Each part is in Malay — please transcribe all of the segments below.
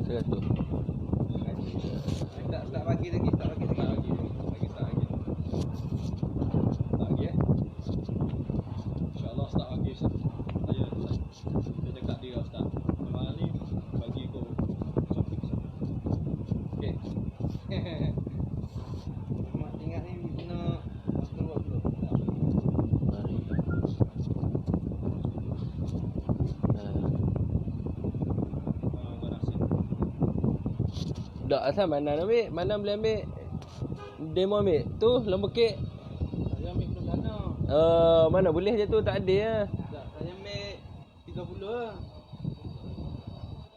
100. Tak bagi lagi. InsyaAllah start bagi Ustaz. Saya dekat dia Ustaz. Malam ni bagi aku shopping Ustaz. Okey. Mak ingat ni kena masker buat dulu. Mari. Dak asal mana nak ambil? Mana boleh ambil? Demo ambil. Tu lembut kek. Saya ambil belum sana. Mana boleh je tu, tak ada lah. Tak, saya ambil 30 lah.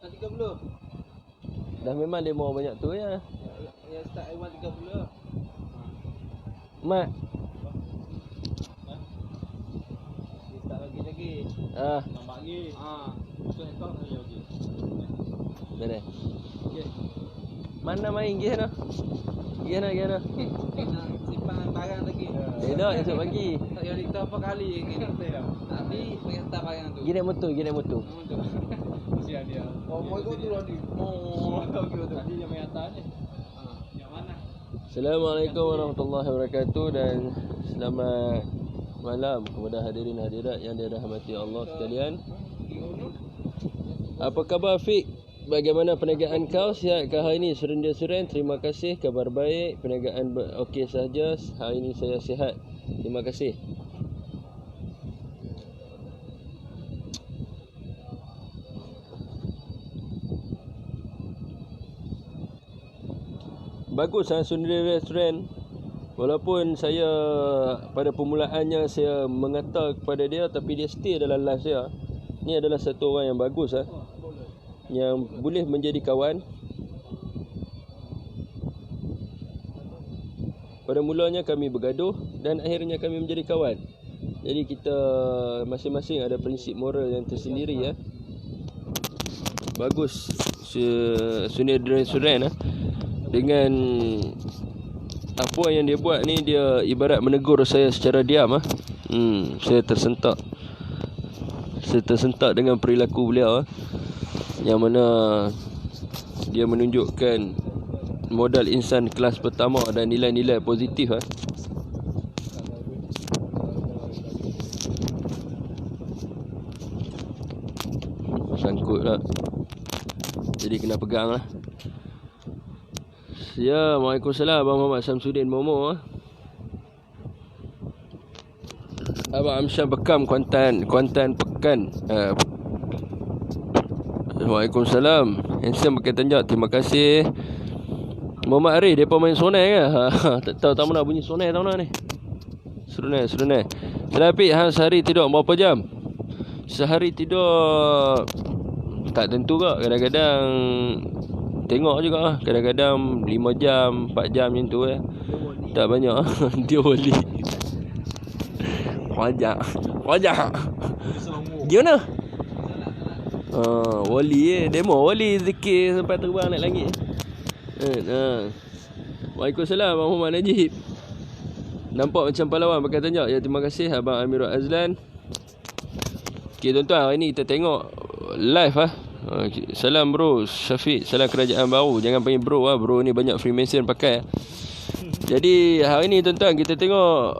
Tak 30. Dah memang demo banyak tu ya. Ya start I1 30 lah. Mat. Dia start lagi. Nampak ni. Betul account saya bagi. Beres. Okey. Mana main pergi sana? Pergi sana. Nak simpan barang lagi. Tak, esok pagi. Tak payah dikta apa kali ni. Tapi pakai start barang tu. Pergi naik motor. Kesian dia. Oh, mau ikut tu tadi. Oh, tu. Tadi yang main atas ni. Yang mana? Assalamualaikum warahmatullahi wabarakatuh dan selamat malam kepada hadirin hadirat yang dirahmati Allah sekalian. Apa khabar Fik? Bagaimana perniagaan kau? Sihatkah hari ini suren-suren? Terima kasih, kabar baik. Perniagaan okey sahaja. Hari ini saya sihat. Terima kasih. Bagus Sundari Restaurant. Walaupun saya pada permulaannya saya mengata kepada dia, tapi dia stay dalam live saya. Ini adalah satu orang yang bagus yang boleh menjadi kawan. Pada mulanya kami bergaduh dan akhirnya kami menjadi kawan. Jadi kita masing-masing ada prinsip moral yang tersendiri Bagus Sundari Restaurant dengan apa yang dia buat ni, dia ibarat menegur saya secara diam Saya tersentak dengan perilaku beliau yang mana dia menunjukkan modal insan kelas pertama dan nilai-nilai positif Sangkut lah, jadi kena pegang lah. Ya, Waalaikumsalam Abang Muhammad Samsudin Momo. Abang Amsyam Bekam Kuantan Pekan. Waalaikumsalam. Handsome Pekan Tanjak, terima kasih. Muhammad Arif, depa main sonai ke? Tak tahu tak mana bunyi sonai tahu ni. Seronai. Selapik sehari tidur berapa jam? Sehari tidur tak tentu kak. Kadang-kadang tengok juga kadang-kadang 5 jam, 4 jam macam tu Tak banyak. Dia wali. Wajah. Gimana? Wali demo wali zikir sampai terbang naik langit. Waalaikumsalam Abang Muhammad Najib. Nampak macam pahlawan Pekan Tanjak. Ya, terima kasih Abang Amirul Azlan. Okey tuan-tuan, hari ni kita tengok live Salam bro Syafiq, salam kerajaan baru. Jangan panggil bro bro ni banyak Freemason pakai. Jadi hari ni tuan-tuan kita tengok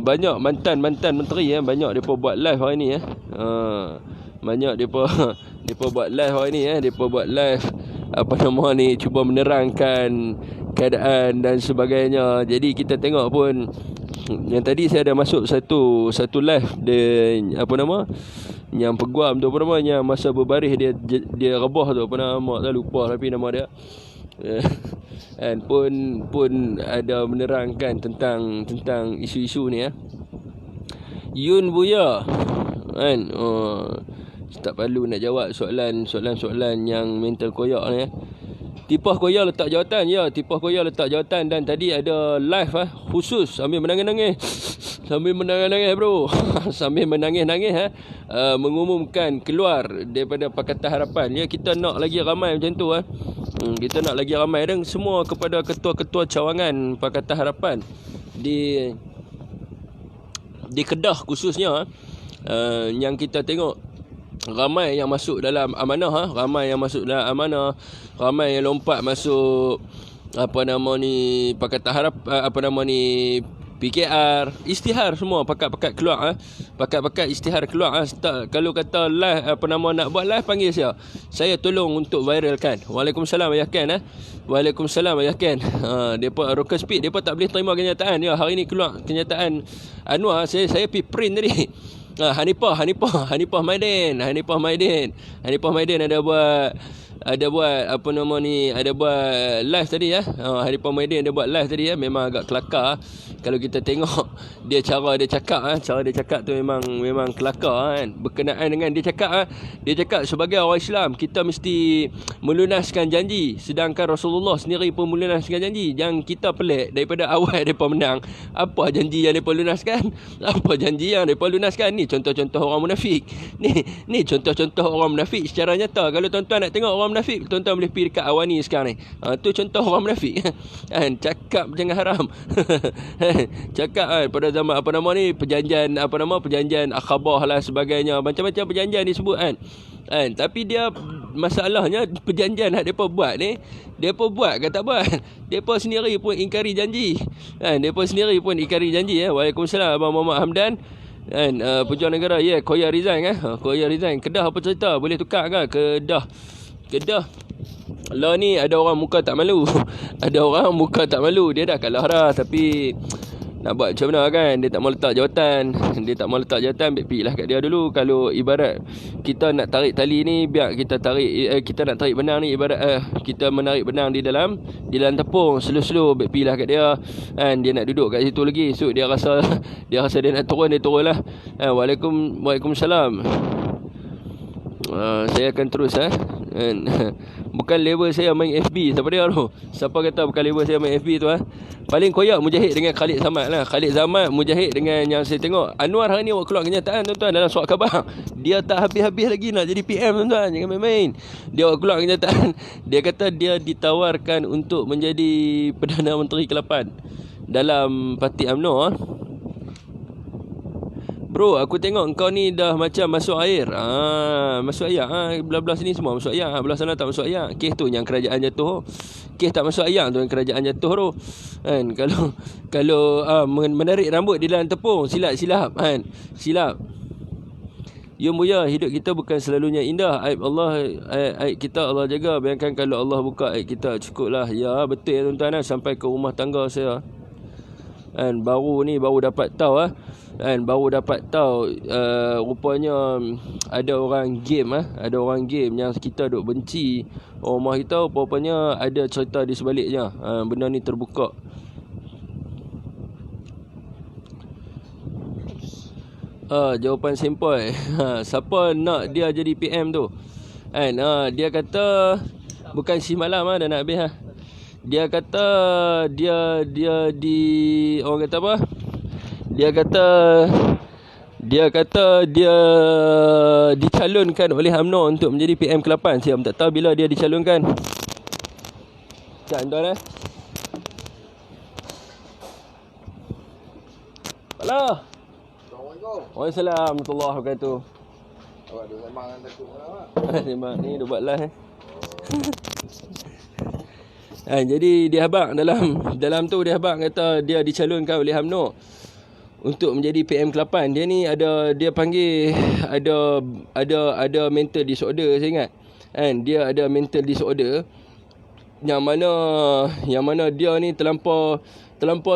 banyak mantan menteri banyak depa buat live hari ni banyak depa buat live hari ni depa buat live cuba menerangkan keadaan dan sebagainya. Jadi kita tengok pun yang tadi saya ada masuk satu live yang peguam tu yang masa berbaris dia rebah tu tak lupa tapi nama dia and pun ada menerangkan tentang isu-isu ni Yun Buya kan. Tak perlu nak jawab soalan yang mental koyak ni Tipah koyak letak jawatan. Ya, Tipah koyak letak jawatan. Dan tadi ada live khusus sambil menangis-nangis bro. Sambil menangis-nangis mengumumkan keluar daripada Pakatan Harapan. Ya, kita nak lagi ramai macam tu kita nak lagi ramai. Dan semua kepada ketua-ketua cawangan Pakatan Harapan di Kedah khususnya yang kita tengok ramai yang masuk dalam amanah, ramai yang masuk dalam amanah, ramai yang lompat masuk Pakatan Harap, PKR, istihar semua, pakat-pakat keluar pakat-pakat istihar keluar kalau kata live nak buat live, panggil saya tolong untuk viralkan. Waalaikumsalam Ayah Ken. Waalaikumsalam Ayah Ken. Depa Rocker Speed, depa tak boleh terima kenyataan. Ya, hari ni keluar kenyataan Anwar, saya pergi print tadi. Hanifah Maidin ada buat live tadi ya. Hanifah Maidin ada buat live tadi ya. Memang agak kelakar kalau kita tengok cara dia cakap tu memang kelakar kan. Berkenaan dengan dia cakap sebagai orang Islam kita mesti melunaskan janji, sedangkan Rasulullah sendiri pun melunaskan janji. Yang kita pelik daripada awal depa menang, apa janji yang depa lunaskan? Apa janji yang depa lunaskan? Ni contoh-contoh orang munafik. Ni contoh-contoh orang munafik secara nyata. Kalau tuan-tuan nak tengok orang munafik, tuan-tuan boleh pergi dekat Awani sekarang ni. Tu contoh orang munafik. Kan, cakap jangan haram. Cakap pada zaman perjanjian akhabah lah sebagainya, macam-macam perjanjian disebut kan. Tapi dia masalahnya perjanjian hak depa buat ni, depa buat ke tak buat? Depa sendiri pun ingkari janji. Waalaikumsalam Abang Muhammad Hamdan. Pejuang negara, Koya resign Koya resign. Kedah apa cerita? Boleh tukar ke Kedah? Lah ni ada orang muka tak malu. Dia dah kalah dah, tapi nak buat macam mana kan? Dia tak mau letak jawatan. Baik pergilah kat dia dulu. Kalau ibarat kita nak tarik tali ni, biar kita nak tarik benang ni, ibarat kita menarik benang di dalam tepung, slow baik pergilah kat dia. Kan, dia nak duduk kat situ lagi. So dia rasa dia nak turun, dia turunlah. Waalaikumsalam. Saya akan terus bukan level saya main FB. Siapa kata bukan level saya main FB tu Paling koyak Mujahid dengan Khalid Samad lah. Khalid Samad, Mujahid dengan yang saya tengok Anwar hari ni awak keluar kenyataan tuan-tuan dalam surat khabar. Dia tak habis-habis lagi nak jadi PM tuan-tuan. Jangan main-main. Dia awak keluar kenyataan. Dia kata dia ditawarkan untuk menjadi Perdana Menteri ke-8 dalam parti UMNO. Bro, aku tengok kau ni dah macam masuk air. Masuk air. Belah-belah sini semua masuk air. Belah sana tak masuk air. Kes tu yang kerajaan jatuh. Kes tak masuk air tu yang kerajaan jatuh tu. Kan, kalau menarik rambut di dalam tepung, silap kan. Silap. Ya Buya, hidup kita bukan selalunya indah. Aib kita Allah jaga. Bayangkan kalau Allah buka aib kita, cukuplah. Ya, betul ya tuan-tuan. Sampai ke rumah tangga saya. Kan, baru dapat tahu rupanya ada orang game yang kita duk benci rumah kita. Rupanya ada cerita di sebaliknya. Benda ni terbuka. Jawapan simple. Siapa nak dia jadi PM tu? Kan, dia kata bukan si malam dah nak habis Dia kata dia orang kata apa? Dia kata dia dicalonkan oleh UMNO untuk menjadi PM ke-8. Saya tak tahu bila dia dicalonkan. Sekejap tuan Alah. Assalamualaikum. Waalaikumsalam warahmatullahi wabarakatuh. Awak dah sembang takut apa? Sembang ni dah buat live. Jadi dia habaq dalam tu dia habaq kata dia dicalonkan oleh UMNO untuk menjadi PM ke-8. Dia ni dia panggil ada mental disorder, saya ingat. Kan, dia ada mental disorder yang mana dia ni terlampau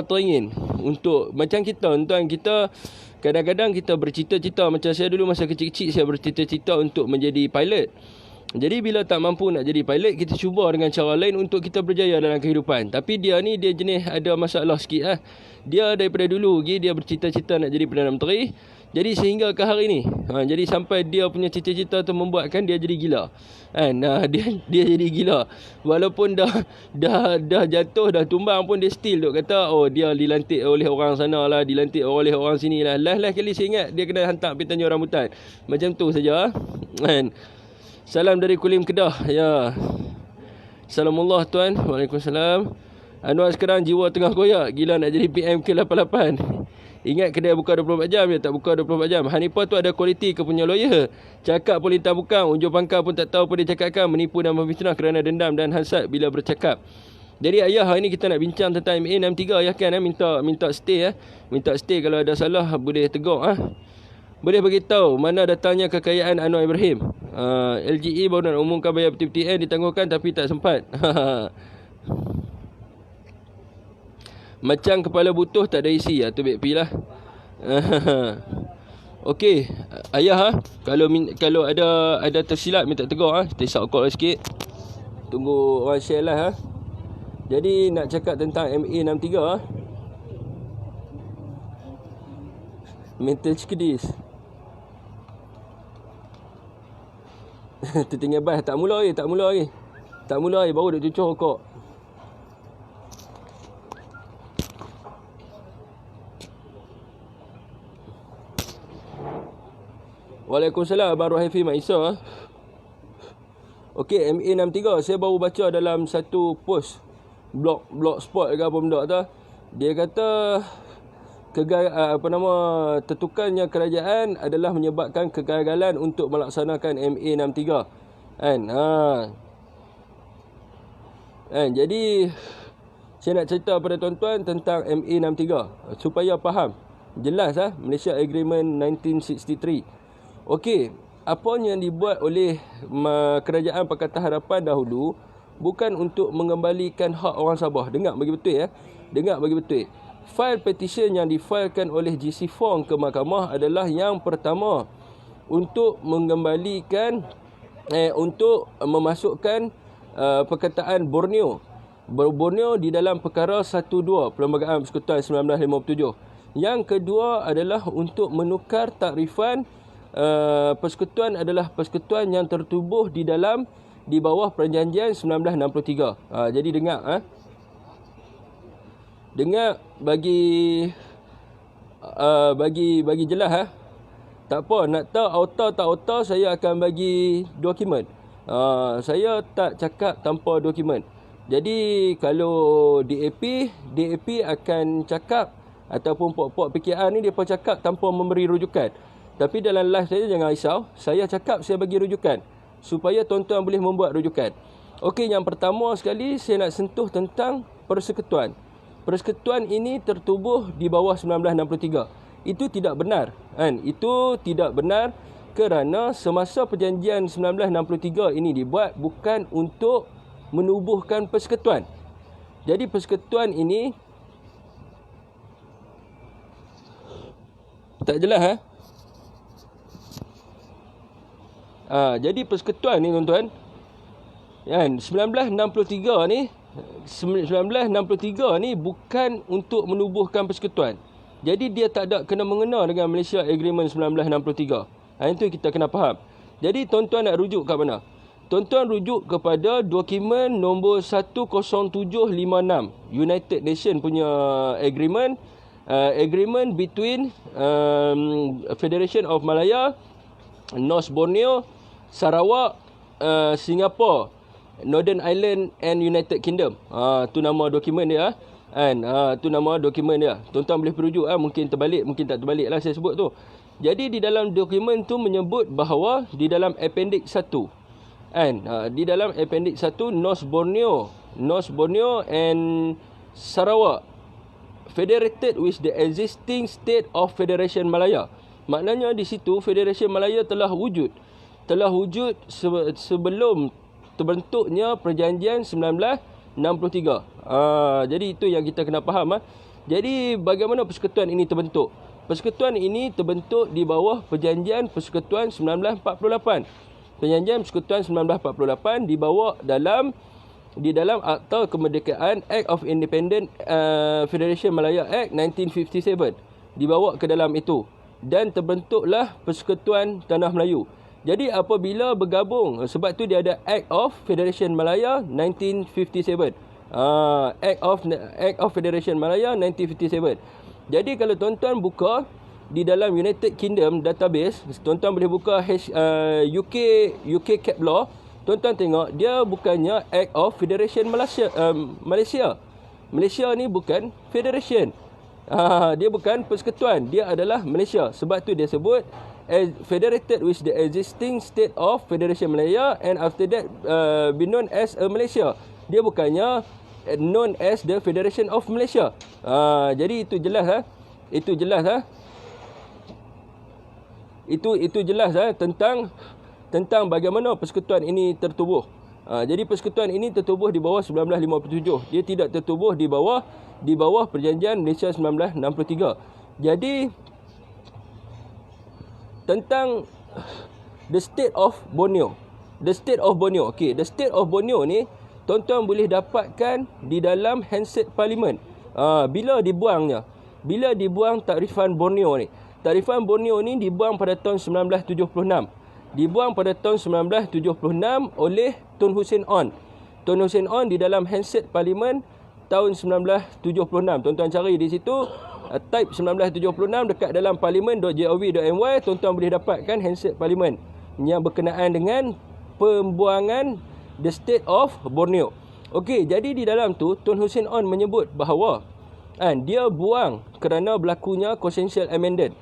teringin untuk macam kita tuan. Kita kadang-kadang kita bercita-cita, macam saya dulu masa kecil-kecil saya bercita-cita untuk menjadi pilot. Jadi bila tak mampu nak jadi pilot, kita cuba dengan cara lain untuk kita berjaya dalam kehidupan. Tapi dia jenis ada masalah sikit Dia daripada dulu dia bercita-cita nak jadi Perdana Menteri. Jadi sehingga ke hari ni. Jadi sampai dia punya cita-cita tu membuatkan dia jadi gila. Dia jadi gila. Walaupun dah jatuh, dah tumbang pun dia still duk kata, dia dilantik oleh orang sana lah, dilantik oleh orang sini lah. Last kali saya ingat dia kena hantar pergi Tanjung Rambutan. Macam tu saja. Salam dari Kulim Kedah. Ya. Assalamualaikum tuan. Waalaikumsalam. Anwar sekarang jiwa tengah koyak. Gila nak jadi PM ke-88. Ingat kedai buka 24 jam je, tak buka 24 jam. Hanifah tu ada kualiti ke punya lawyer. Cakap pun lintang bukang, ujung pangkal pun tak tahu apa dia cakapkan, menipu dan memfitnah kerana dendam dan hasad bila bercakap. Jadi ayah, hari ni kita nak bincang tentang MA63 ya kan, minta stay Minta stay, kalau ada salah boleh tegur Boleh bagi tahu mana datangnya kekayaan Anwar Ibrahim. LGE baru nak umumkan bayar PTPTN ditangguhkan tapi tak sempat. Macam kepala butuh tak ada isi tu baik pi lah. Okey, ayah kalau ada tersilap minta tegur Kita isap call sikit. Tunggu orang share lah Jadi nak cakap tentang MA63 mental cekdis. Tertinggal bas tak mula lagi. Baru duk cucur rokok. Waalaikumsalam Abang Rohaifi Mak Isa. Okey, MA63 saya baru baca dalam satu post blogspot ke apa benda tu. Dia kata tertukarnya kerajaan adalah menyebabkan kegagalan untuk melaksanakan MA63 kan. Jadi saya nak cerita pada tuan-tuan tentang MA63 supaya faham jelas Malaysia Agreement 1963. Okey, apa yang dibuat oleh kerajaan Pakatan Harapan dahulu bukan untuk mengembalikan hak orang Sabah. Dengar bagi betul Dengar bagi betul. File petition yang difailkan oleh GC Fong ke mahkamah adalah yang pertama untuk mengembalikan untuk memasukkan perkataan Borneo di dalam perkara 12 Perlembagaan Persekutuan 1957. Yang kedua adalah untuk menukar takrifan persekutuan adalah persekutuan yang tertubuh di bawah Perjanjian 1963. Jadi dengar dengar bagi jelas Tak apa, nak tahu auto tak auto, saya akan bagi dokumen. Saya tak cakap tanpa dokumen. Jadi kalau DAP akan cakap ataupun pok-pok PKR ni dia pun cakap tanpa memberi rujukan. Tapi dalam live saya jangan risau, saya cakap saya bagi rujukan supaya tuan-tuan boleh membuat rujukan. Okey, yang pertama sekali saya nak sentuh tentang persekutuan. Persekutuan ini tertubuh di bawah 1963. Itu tidak benar, kan? Itu tidak benar kerana semasa perjanjian 1963 ini dibuat bukan untuk menubuhkan persekutuan. Jadi persekutuan ini tak jelas jadi persekutuan ni tuan-tuan, kan, 1963 ni bukan untuk menubuhkan persekutuan. Jadi dia tak ada kena mengena dengan Malaysia Agreement 1963. Itu kita kena faham. Jadi tuan-tuan nak rujuk kat mana? Tuan-tuan rujuk kepada dokumen nombor 10756 United Nations punya agreement, agreement between Federation of Malaya, North Borneo, Sarawak, Singapore, Northern Ireland and United Kingdom. Tu nama dokumen dia kan. Tu nama dokumen dia. Tuan-tuan boleh perujuk mungkin terbalik, mungkin tak terbalik lah saya sebut tu. Jadi di dalam dokumen tu menyebut bahawa di dalam appendix 1 kan, di dalam appendix 1 North Borneo and Sarawak federated with the existing state of Federation Malaya. Maknanya di situ Federation Malaya telah wujud sebelum terbentuknya perjanjian 1963. Jadi itu yang kita kena faham. Jadi bagaimana persekutuan ini terbentuk? Persekutuan ini terbentuk di bawah Perjanjian Persekutuan 1948. Perjanjian Persekutuan 1948 dibawa di dalam Akta Kemerdekaan Act of Independent Federation Malaya Act 1957. Dibawa ke dalam itu dan terbentuklah Persekutuan Tanah Melayu. Jadi apabila bergabung, sebab tu dia ada Act of Federation Malaya 1957. Act of Federation Malaya 1957. Jadi kalau tuan-tuan buka di dalam United Kingdom database, tuan-tuan boleh buka UK Cap Law, tuan-tuan tengok dia bukannya Act of Federation Malaysia. Malaysia ni bukan federation. Dia bukan persekutuan, dia adalah Malaysia. Sebab tu dia sebut federated with the existing state of Federation Malaya and after that be known as a Malaysia. Dia bukannya known as the Federation of Malaysia. Jadi itu jelas Itu jelas Itu jelas tentang bagaimana persekutuan ini tertubuh. Jadi persekutuan ini tertubuh di bawah 1957. Dia tidak tertubuh di bawah Perjanjian Malaysia 1963. Jadi tentang the state of Borneo. The state of Borneo. Okey, the state of Borneo ni tuan-tuan boleh dapatkan di dalam handset parlimen. Bila dibuang takrifan Borneo ni. Takrifan Borneo ni dibuang pada tahun 1976. Dibuang pada tahun 1976 oleh Tun Hussein On. Tun Hussein On di dalam handset parlimen tahun 1976. Tuan-tuan cari di situ type 1976 dekat dalam parlimen.gov.my, tuan-tuan boleh dapatkan handset parlimen yang berkenaan dengan pembuangan the state of Borneo. Okey, jadi di dalam tu Tun Hussein On menyebut bahawa dia buang kerana berlakunya consensual amendment.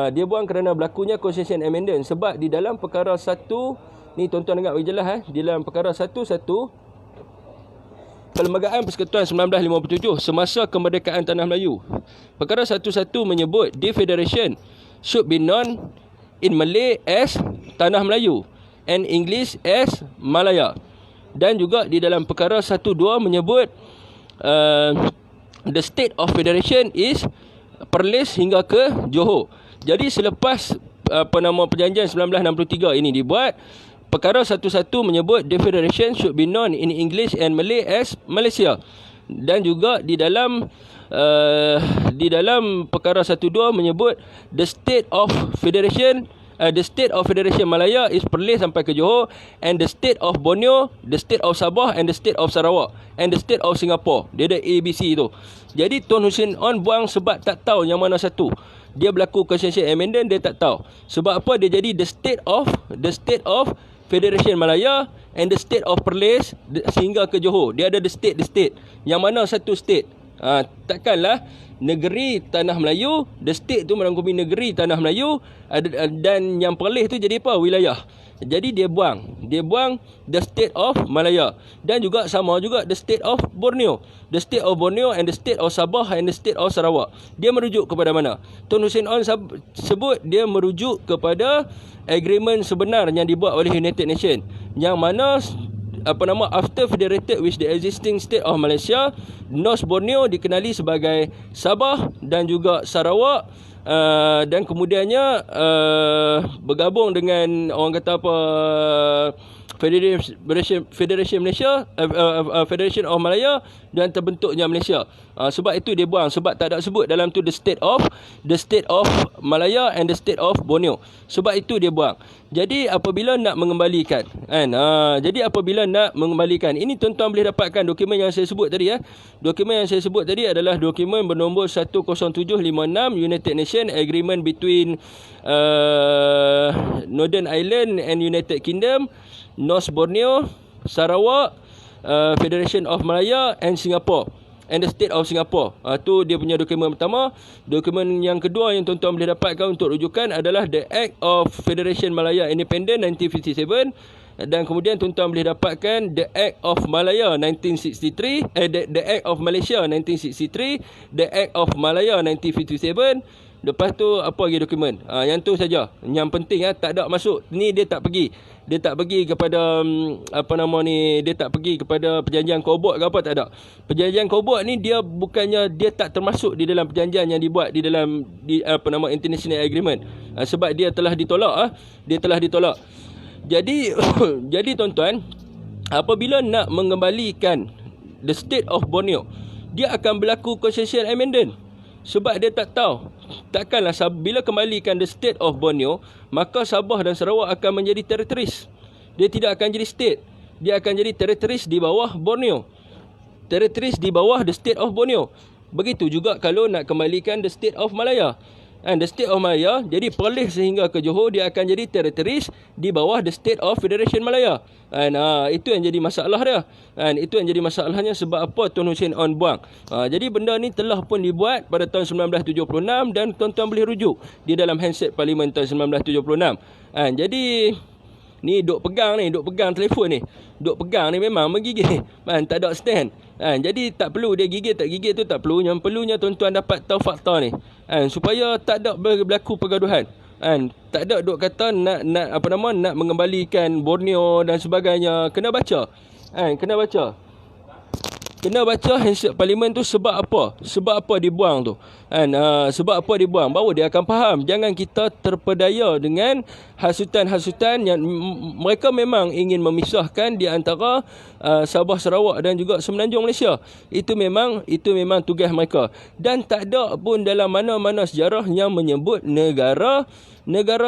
Dia buang kerana berlakunya consensual amendment sebab di dalam perkara 1 ni, tuan-tuan dengar bagi jelas di dalam perkara 1.1 Perlembagaan Persekutuan 1957 semasa kemerdekaan Tanah Melayu. Perkara 1.1 menyebut the federation should be known in Malay as Tanah Melayu and English as Malaya. Dan juga di dalam perkara 1.2 menyebut the state of federation is Perlis hingga ke Johor. Jadi selepas perjanjian 1963 ini dibuat, perkara 1.1 menyebut the federation should be known in English and Malay as Malaysia. Dan juga di dalam perkara 1.2 menyebut the state of federation Malaya is Perlis sampai ke Johor, and the state of Borneo, the state of Sabah, and the state of Sarawak, and the state of Singapore. Dia ada ABC tu. Jadi Tun Hussein On buang sebab tak tahu yang mana satu. Dia berlaku consensual amendment, dia tak tahu. Sebab apa dia jadi the state of Federation Malaya and the state of Perlis sehingga ke Johor. Dia ada the state. Yang mana satu state? Takkanlah negeri Tanah Melayu, the state tu merangkumi negeri Tanah Melayu, dan yang Perlis tu jadi apa? Wilayah. Jadi dia buang the state of Malaya, dan juga sama juga the state of Borneo. The state of Borneo and the state of Sabah and the state of Sarawak. Dia merujuk kepada mana? Tun Hussein On sebut dia merujuk kepada agreement sebenar yang dibuat oleh United Nations, yang mana after federated with the existing state of Malaysia, North Borneo dikenali sebagai Sabah dan juga Sarawak, dan kemudiannya bergabung dengan orang kata apa, Federation Malaysia, Federation of Malaya, dan terbentuknya Malaysia. Sebab itu dia buang, sebab tak ada sebut dalam tu the state of Malaya and the state of Borneo. Sebab itu dia buang. Jadi apabila nak mengembalikan ini, tuan-tuan boleh dapatkan dokumen yang saya sebut tadi. Dokumen yang saya sebut tadi adalah dokumen bernombor 10756 United Nations Agreement between Northern Ireland and United Kingdom, North Borneo, Sarawak, Federation of Malaya and Singapore, and the state of Singapore. Tu dia punya dokumen pertama. Dokumen yang kedua yang tuan-tuan boleh dapatkan untuk rujukan adalah the Act of Federation Malaya Independent 1957, dan kemudian tuan-tuan boleh dapatkan the Act of Malaya 1963, the Act of Malaysia 1963, the Act of Malaya 1957. Lepas tu apa lagi dokumen? Yang tu saja. Yang penting tak ada masuk. Ni dia tak pergi kepada dia tak pergi kepada perjanjian Kobot ke apa, tak ada. Perjanjian Kobot ni dia bukannya, dia tak termasuk di dalam perjanjian yang dibuat di dalam international agreement. Sebab dia telah ditolak. Jadi jadi tuan-tuan, apabila nak mengembalikan the state of Borneo, dia akan berlaku consensual amendment. Sebab dia tak tahu, takkanlah bila kembalikan the state of Borneo, maka Sabah dan Sarawak akan menjadi territories. Dia tidak akan jadi state. Dia akan jadi territories di bawah Borneo. Territories di bawah the state of Borneo. Begitu juga kalau nak kembalikan the state of Malaya. And the state of Malaya, jadi Perlis sehingga ke Johor, dia akan jadi territories di bawah the state of Federation Malaya. And itu yang jadi masalah dia. And itu yang jadi masalahnya sebab apa Tun Hussein On buang. Jadi benda ni telah pun dibuat pada tahun 1976 dan tuan-tuan boleh rujuk di dalam handset Parlimen tahun 1976. Jadi ni duk pegang telefon ni. Duk pegang ni memang menggigit. Tak ada stand. Jadi tak perlu dia gigit tak gigit tu tak perlu. Yang perlunya tuan-tuan dapat tahu fakta ni. Supaya tak ada berlaku pergaduhan. Tak ada duk kata nak mengembalikan Borneo dan sebagainya. Kena baca. Kena baca handset Parlimen tu sebab apa? Sebab apa dibuang tu? Sebab apa dibuang? Baru dia akan faham. Jangan kita terpedaya dengan hasutan-hasutan yang mereka memang ingin memisahkan di antara Sabah, Sarawak dan juga Semenanjung Malaysia. Itu memang tugas mereka. Dan tak ada pun dalam mana-mana sejarah yang menyebut negara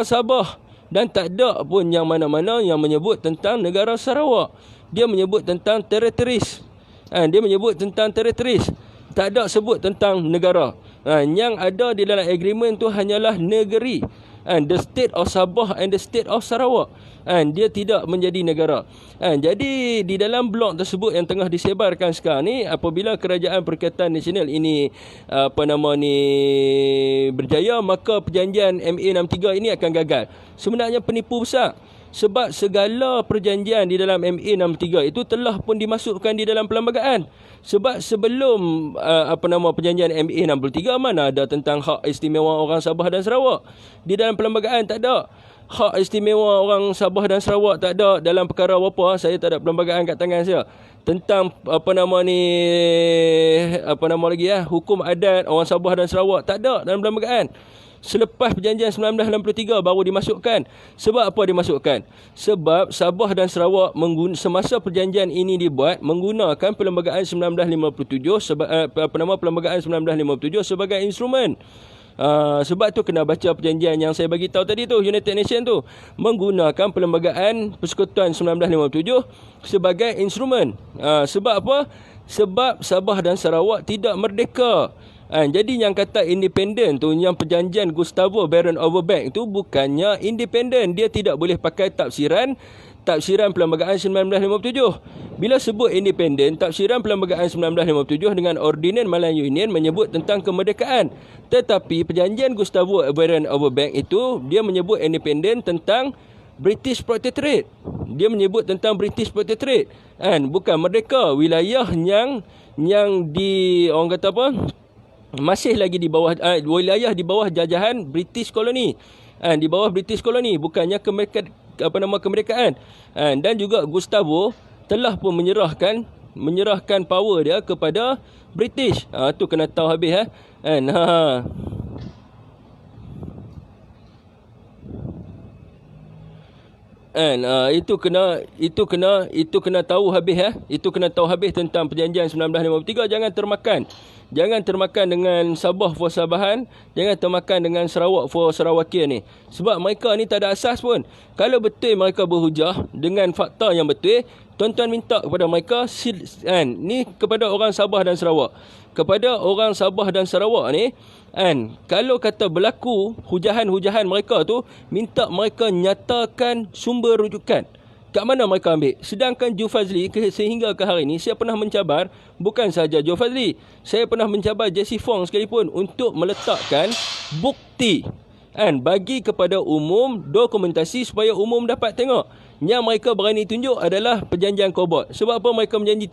Sabah. Dan tak ada pun yang mana-mana yang menyebut tentang negara Sarawak. Dia menyebut tentang territories. Dia menyebut tentang territories. Tak ada sebut tentang negara. Yang ada di dalam agreement tu hanyalah negeri. The state of Sabah and the state of Sarawak. Dia tidak menjadi negara. Jadi di dalam blok tersebut yang tengah disebarkan sekarang ni, apabila Kerajaan Perikatan Nasional ini berjaya, maka perjanjian MA63 ini akan gagal. Sebenarnya penipu besar. Sebab segala perjanjian di dalam MA63 itu telah pun dimasukkan di dalam perlembagaan. Sebab sebelum perjanjian MA63 mana ada tentang hak istimewa orang Sabah dan Sarawak. Di dalam perlembagaan tak ada. Hak istimewa orang Sabah dan Sarawak tak ada dalam perkara apa. Saya tak ada perlembagaan kat tangan saya. Tentang hukum adat orang Sabah dan Sarawak tak ada dalam perlembagaan. Selepas perjanjian 1963 baru dimasukkan. Sebab apa dimasukkan? Sebab Sabah dan Sarawak semasa perjanjian ini dibuat menggunakan perlembagaan 1957 perlembagaan 1957 sebagai instrumen. Sebab tu kena baca perjanjian yang saya bagi tahu tadi tu, United Nations tu, menggunakan perlembagaan Persekutuan 1957 sebagai instrumen. Sebab apa? Sebab Sabah dan Sarawak tidak merdeka. Jadi yang kata independen tu, yang perjanjian Gustavo Baron Overbeck tu bukannya independen. Dia tidak boleh pakai tafsiran perlembagaan 1957. Bila sebut independen, tafsiran perlembagaan 1957 dengan Ordinan Melayu Union menyebut tentang kemerdekaan. Tetapi perjanjian Gustavo Baron Overbeck itu dia menyebut independen tentang British Protectorate. Dia menyebut tentang British Protectorate. Bukan merdeka. Wilayah yang di orang kata apa? Masih lagi di bawah wilayah di bawah jajahan British koloni. Di bawah British koloni, bukannya kemerdekaan. Dan juga Gustavo telah pun menyerahkan power dia kepada British. Tu kena tahu habis Itu kena tahu habis Itu kena tahu habis tentang perjanjian 1953. Jangan termakan dengan Sabah for Sabahan, jangan termakan dengan Sarawak for Sarawakian ni. Sebab mereka ni tak ada asas pun. Kalau betul mereka berhujah dengan fakta yang betul, tuan-tuan minta kepada mereka ni kepada orang Sabah dan Sarawak. Kepada orang Sabah dan Sarawak ni, kalau kata berlaku hujahan-hujahan mereka tu, minta mereka nyatakan sumber rujukan. Kat mana mereka ambil? Sedangkan Joe Fazli sehingga ke hari ini, saya pernah mencabar, bukan sahaja Joe Fazli, saya pernah mencabar Jesse Fong sekalipun untuk meletakkan bukti bagi kepada umum, dokumentasi supaya umum dapat tengok. Yang mereka berani tunjuk adalah perjanjian Kobot. Sebab apa mereka menjanji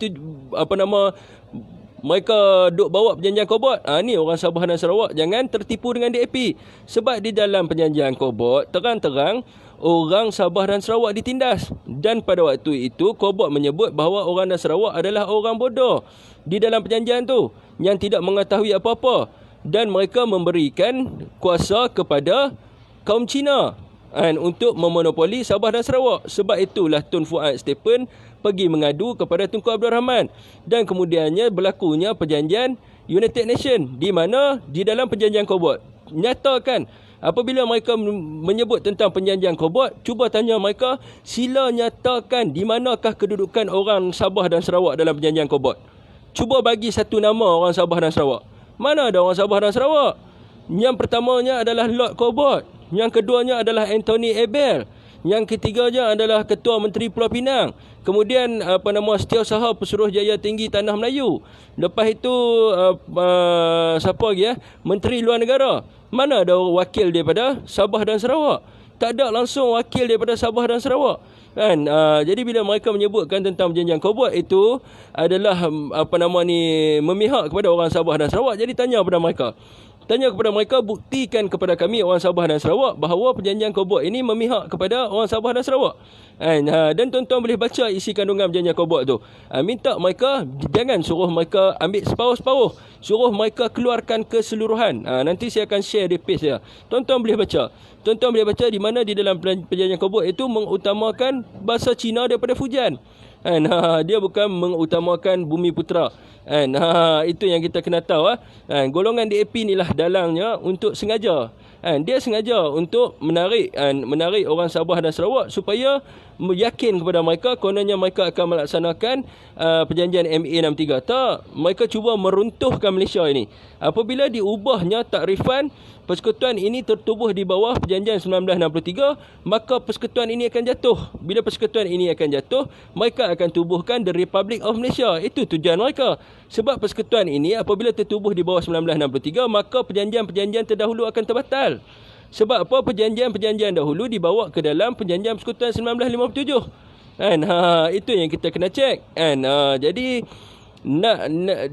mereka duk bawa perjanjian Kobot? Ni orang Sabah dan Sarawak jangan tertipu dengan DAP. Sebab di dalam perjanjian Kobot terang-terang orang Sabah dan Sarawak ditindas. Dan pada waktu itu Kobot menyebut bahawa orang dan Sarawak adalah orang bodoh di dalam perjanjian tu, yang tidak mengetahui apa-apa. Dan mereka memberikan kuasa kepada kaum Cina untuk memonopoli Sabah dan Sarawak. Sebab itulah Tun Fuad Stephen pergi mengadu kepada Tunku Abdul Rahman. Dan kemudiannya berlakunya perjanjian United Nations, di mana di dalam perjanjian Kobot nyatakan, apabila mereka menyebut tentang perjanjian Kobot, cuba tanya mereka, sila nyatakan di manakah kedudukan orang Sabah dan Sarawak dalam perjanjian Kobot. Cuba bagi satu nama orang Sabah dan Sarawak. Mana ada orang Sabah dan Sarawak? Yang pertamanya adalah Lord Cobbold. Yang keduanya adalah Anthony Abel. Yang ketiganya adalah Ketua Menteri Pulau Pinang. Kemudian Setiausaha Pesuruhjaya Tinggi Tanah Melayu. Lepas itu siapa lagi ya? Menteri Luar Negara. Mana ada wakil daripada Sabah dan Sarawak? Tak ada langsung wakil daripada Sabah dan Sarawak. Kan? Jadi bila mereka menyebutkan tentang perjanjian Cobbold itu adalah memihak kepada orang Sabah dan Sarawak. Jadi tanya kepada mereka, buktikan kepada kami orang Sabah dan Sarawak bahawa perjanjian Cobbold ini memihak kepada orang Sabah dan Sarawak. Dan tuan-tuan boleh baca isi kandungan perjanjian Cobbold tu. Minta mereka, jangan suruh mereka ambil separuh-separuh, suruh mereka keluarkan keseluruhan. Nanti saya akan share di page saya. Tuan-tuan boleh baca. Tuan-tuan boleh baca di mana di dalam perjanjian Cobbold itu mengutamakan bahasa Cina daripada Fujian. Dia bukan mengutamakan Bumi Putera. Itu yang kita kena tahu. Golongan DAP inilah dalangnya untuk sengaja. Dia sengaja untuk menarik orang Sabah dan Sarawak supaya yakin kepada mereka kononnya mereka akan melaksanakan perjanjian MA63. Tak, mereka cuba meruntuhkan Malaysia ini. Apabila diubahnya takrifan, persekutuan ini tertubuh di bawah perjanjian 1963, maka persekutuan ini akan jatuh. Bila persekutuan ini akan jatuh, mereka akan tubuhkan The Republic of Malaysia. Itu tujuan mereka. Sebab persekutuan ini apabila tertubuh di bawah 1963, maka perjanjian-perjanjian terdahulu akan terbatal. Sebab apa? Perjanjian-perjanjian dahulu dibawa ke dalam perjanjian persekutuan 1957. Itu yang kita kena cek. Jadi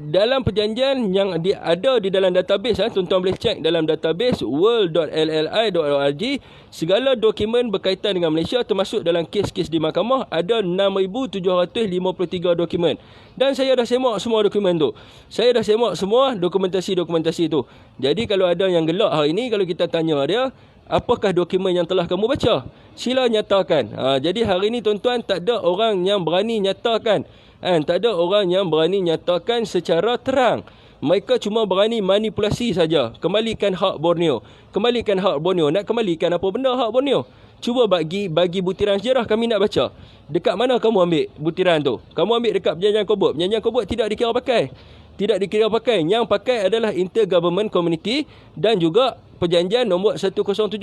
dalam perjanjian yang ada di dalam database, tuan-tuan boleh cek dalam database world.lli.org, segala dokumen berkaitan dengan Malaysia termasuk dalam kes-kes di mahkamah ada 6,753 dokumen. Dan saya dah semak semua dokumen tu. Saya dah semak semua dokumentasi-dokumentasi tu. Jadi kalau ada yang gelak hari ini, kalau kita tanya dia, apakah dokumen yang telah kamu baca? Sila nyatakan. Jadi hari ini tuan-tuan tak ada orang yang berani nyatakan. Tak ada orang yang berani nyatakan secara terang. Mereka cuma berani manipulasi saja. Kembalikan hak Borneo. Kembalikan hak Borneo. Nak kembalikan apa benda hak Borneo? Cuba bagi butiran sejarah kami nak baca. Dekat mana kamu ambil butiran tu? Kamu ambil dekat perjanjian Cobbold. Perjanjian Cobbold tidak dikira pakai. Tidak dikira pakai. Yang pakai adalah Intergovernment Community dan juga perjanjian nombor 10756.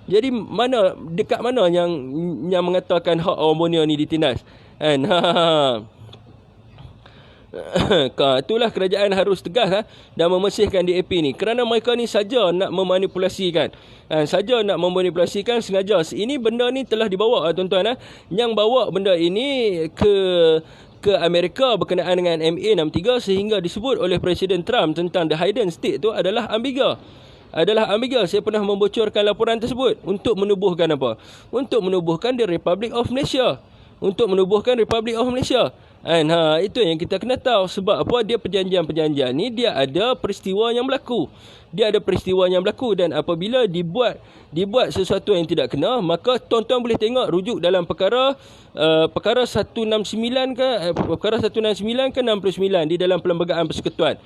Jadi dekat mana yang mengatakan hak orang Borneo ni ditindas? Itulah kerajaan harus tegas dan membersihkan DAP ni, kerana mereka ni saja nak memanipulasikan, sengaja. Ini benda ni telah dibawa tuan-tuan, yang bawa benda ini ke Amerika berkenaan dengan MA63 sehingga disebut oleh Presiden Trump tentang the hidden state tu adalah ambiga. Saya pernah membocorkan laporan tersebut untuk menubuhkan apa? Untuk menubuhkan the Republic of Malaysia. Itu yang kita kena tahu. Sebab apa? Dia perjanjian-perjanjian ni dia ada peristiwa yang berlaku. Dan apabila dibuat sesuatu yang tidak kena, maka tuan-tuan boleh tengok rujuk dalam perkara 169 ke 69 di dalam Perlembagaan Persekutuan.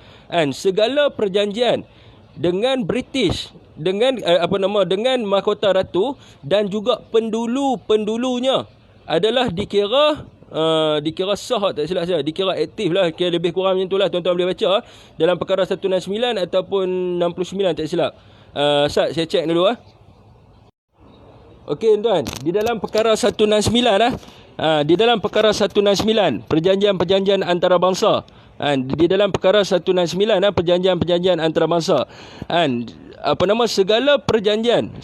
Segala perjanjian dengan British, dengan Mahkota Ratu dan juga pendulu-pendulunya adalah dikira sah, tak silap saya, dikira aktif lah, kira lebih kurang macam tu lah. Tuan-tuan boleh baca dalam perkara 169 ataupun 69, tak silap. Saya cek dulu Okey tuan, di dalam perkara 169 di dalam perkara 169 perjanjian antarabangsa, di dalam perkara 169 perjanjian antarabangsa,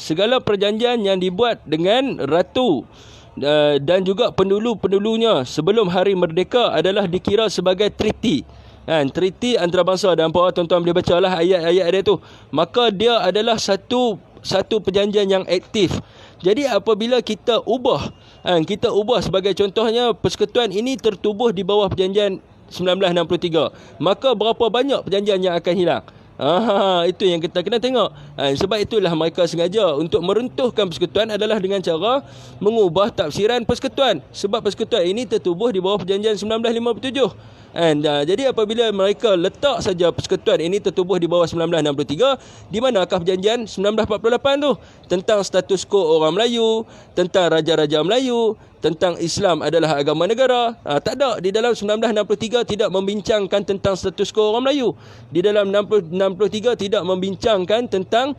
segala perjanjian yang dibuat dengan ratu dan juga pendulu-pendulunya sebelum hari merdeka adalah dikira sebagai treaty. Treaty antarabangsa, dan tuan-tuan boleh bacalah ayat-ayat dia tu. Maka dia adalah satu perjanjian yang aktif. Jadi apabila kita ubah sebagai contohnya persekutuan ini tertubuh di bawah perjanjian 1963, maka berapa banyak perjanjian yang akan hilang? Itu yang kita kena tengok. Sebab itulah mereka sengaja untuk meruntuhkan persekutuan adalah dengan cara mengubah tafsiran persekutuan. Sebab persekutuan ini tertubuh di bawah perjanjian 1957. Jadi apabila mereka letak saja persekutuan ini tertubuh di bawah 1963, di manakah perjanjian 1948 tu tentang status quo orang Melayu, tentang raja-raja Melayu, tentang Islam adalah agama negara? Tak ada. Di dalam 1963 tidak membincangkan tentang status quo orang Melayu. Di dalam 63 tidak membincangkan tentang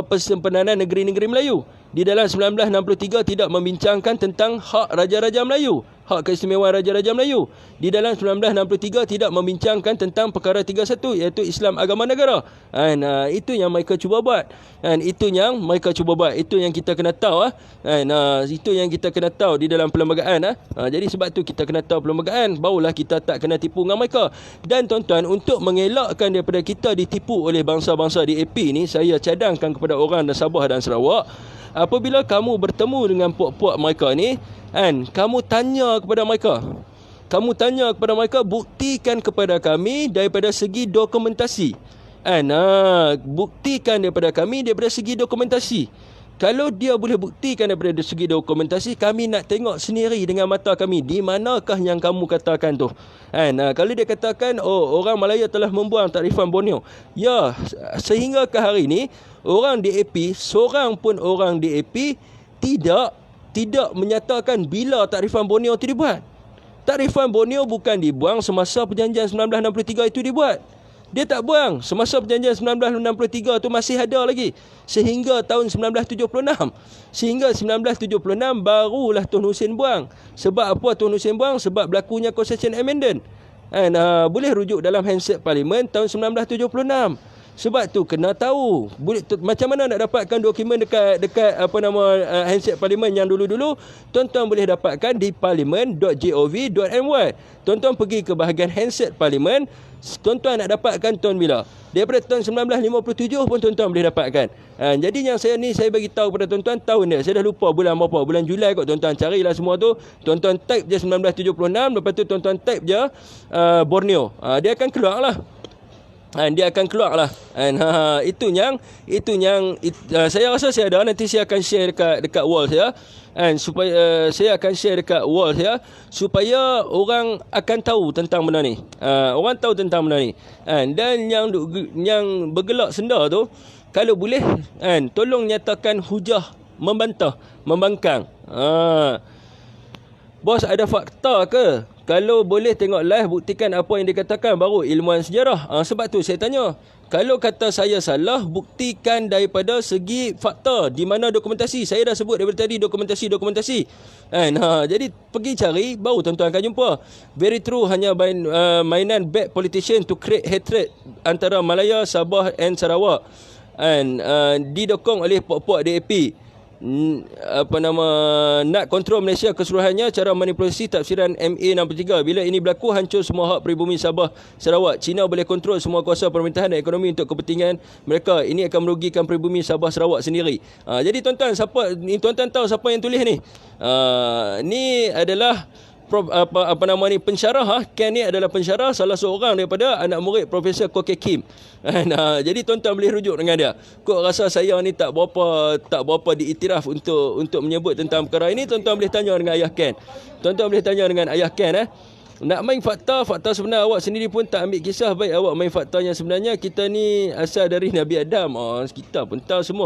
persempanan negeri-negeri Melayu. Di dalam 1963 tidak membincangkan tentang hak raja-raja Melayu, hak keistimewaan raja-raja Melayu. Di dalam 1963 tidak membincangkan tentang perkara 31, iaitu Islam agama negara. Itu yang mereka cuba buat. Itu yang mereka cuba buat. Itu yang kita kena tahu. Itu yang kita kena tahu di dalam perlembagaan. Jadi sebab tu kita kena tahu perlembagaan, barulah kita tak kena tipu dengan mereka. Dan tuan-tuan, untuk mengelakkan daripada kita ditipu oleh bangsa-bangsa di AP ni, saya cadangkan kepada orang dan Sabah dan Sarawak, apabila kamu bertemu dengan puak-puak mereka ni, kamu tanya kepada mereka. Kamu tanya kepada mereka, buktikan kepada kami daripada segi dokumentasi. Buktikan daripada kami daripada segi dokumentasi. Kalau dia boleh buktikan daripada segi dokumentasi, kami nak tengok sendiri dengan mata kami di manakah yang kamu katakan tu. Kalau dia katakan, orang Malaya telah membuang takrifan Borneo. Ya, sehingga ke hari ini orang DAP, seorang pun orang DAP tidak menyatakan bila takrifan Borneo itu dibuat. Takrifan Borneo bukan dibuang semasa perjanjian 1963 itu dibuat. Dia tak buang. Semasa perjanjian 1963 tu masih ada lagi. Sehingga tahun 1976. Sehingga 1976 barulah Tun Hussein buang. Sebab apa Tun Hussein buang? Sebab berlakunya concession amendment. Boleh rujuk dalam handset parlimen tahun 1976. Sebab tu kena tahu macam mana nak dapatkan dokumen dekat handset parlimen yang dulu-dulu. Tuan-tuan boleh dapatkan di parlimen.gov.my. Tuan-tuan pergi ke bahagian handset parlimen. Tuan-tuan nak dapatkan tahun bila? Daripada tahun 1957 pun tuan-tuan boleh dapatkan. Jadi yang saya bagi tahu kepada tuan-tuan tahun dia. Saya dah lupa bulan berapa. Bulan Julai kot tuan-tuan. Carilah semua tu. Tuan-tuan type je 1976. Lepas tu tuan-tuan type je Borneo. Dia akan keluar lah. Dia akan keluar lah. Itu yang saya rasa saya ada. Nanti saya akan share dekat wall saya. Supaya saya akan share dekat wall saya, supaya orang akan tahu tentang benda ni. Orang tahu tentang benda ni. Dan yang bergelak senda tu, kalau boleh tolong nyatakan hujah membantah, membangkang. Bos, ada fakta ke? Kalau boleh tengok live, buktikan apa yang dikatakan, baru ilmuwan sejarah. Sebab tu saya tanya, kalau kata saya salah, buktikan daripada segi fakta. Di mana dokumentasi? Saya dah sebut daripada tadi dokumentasi. Jadi pergi cari, baru tuan-tuan akan jumpa. Very true, hanya mainan bad politician to create hatred antara Malaya, Sabah and Sarawak. Didokong oleh puak-puak DAP. Nak kontrol Malaysia keseluruhannya, cara manipulasi tafsiran MA63. Bila ini berlaku, hancur semua hak peribumi Sabah Sarawak. China boleh kontrol semua kuasa pemerintahan dan ekonomi untuk kepentingan mereka. Ini akan merugikan peribumi Sabah Sarawak sendiri. Jadi tuan-tuan, tuan-tuan tahu siapa yang tulis ni? Ni adalah pensyarah. Ken ni adalah pensyarah, salah seorang daripada anak murid Profesor Koke Kim. Jadi tuan-tuan boleh rujuk dengan dia. Kok rasa saya ni tak berapa diiktiraf untuk menyebut tentang perkara ini? Tuan-tuan boleh tanya dengan ayah Ken. Tuan-tuan boleh tanya dengan ayah Ken. Nak main fakta sebenar, awak sendiri pun tak ambil kisah. Baik awak main fakta yang sebenarnya. Kita ni asal dari Nabi Adam. Kita pun tahu semua.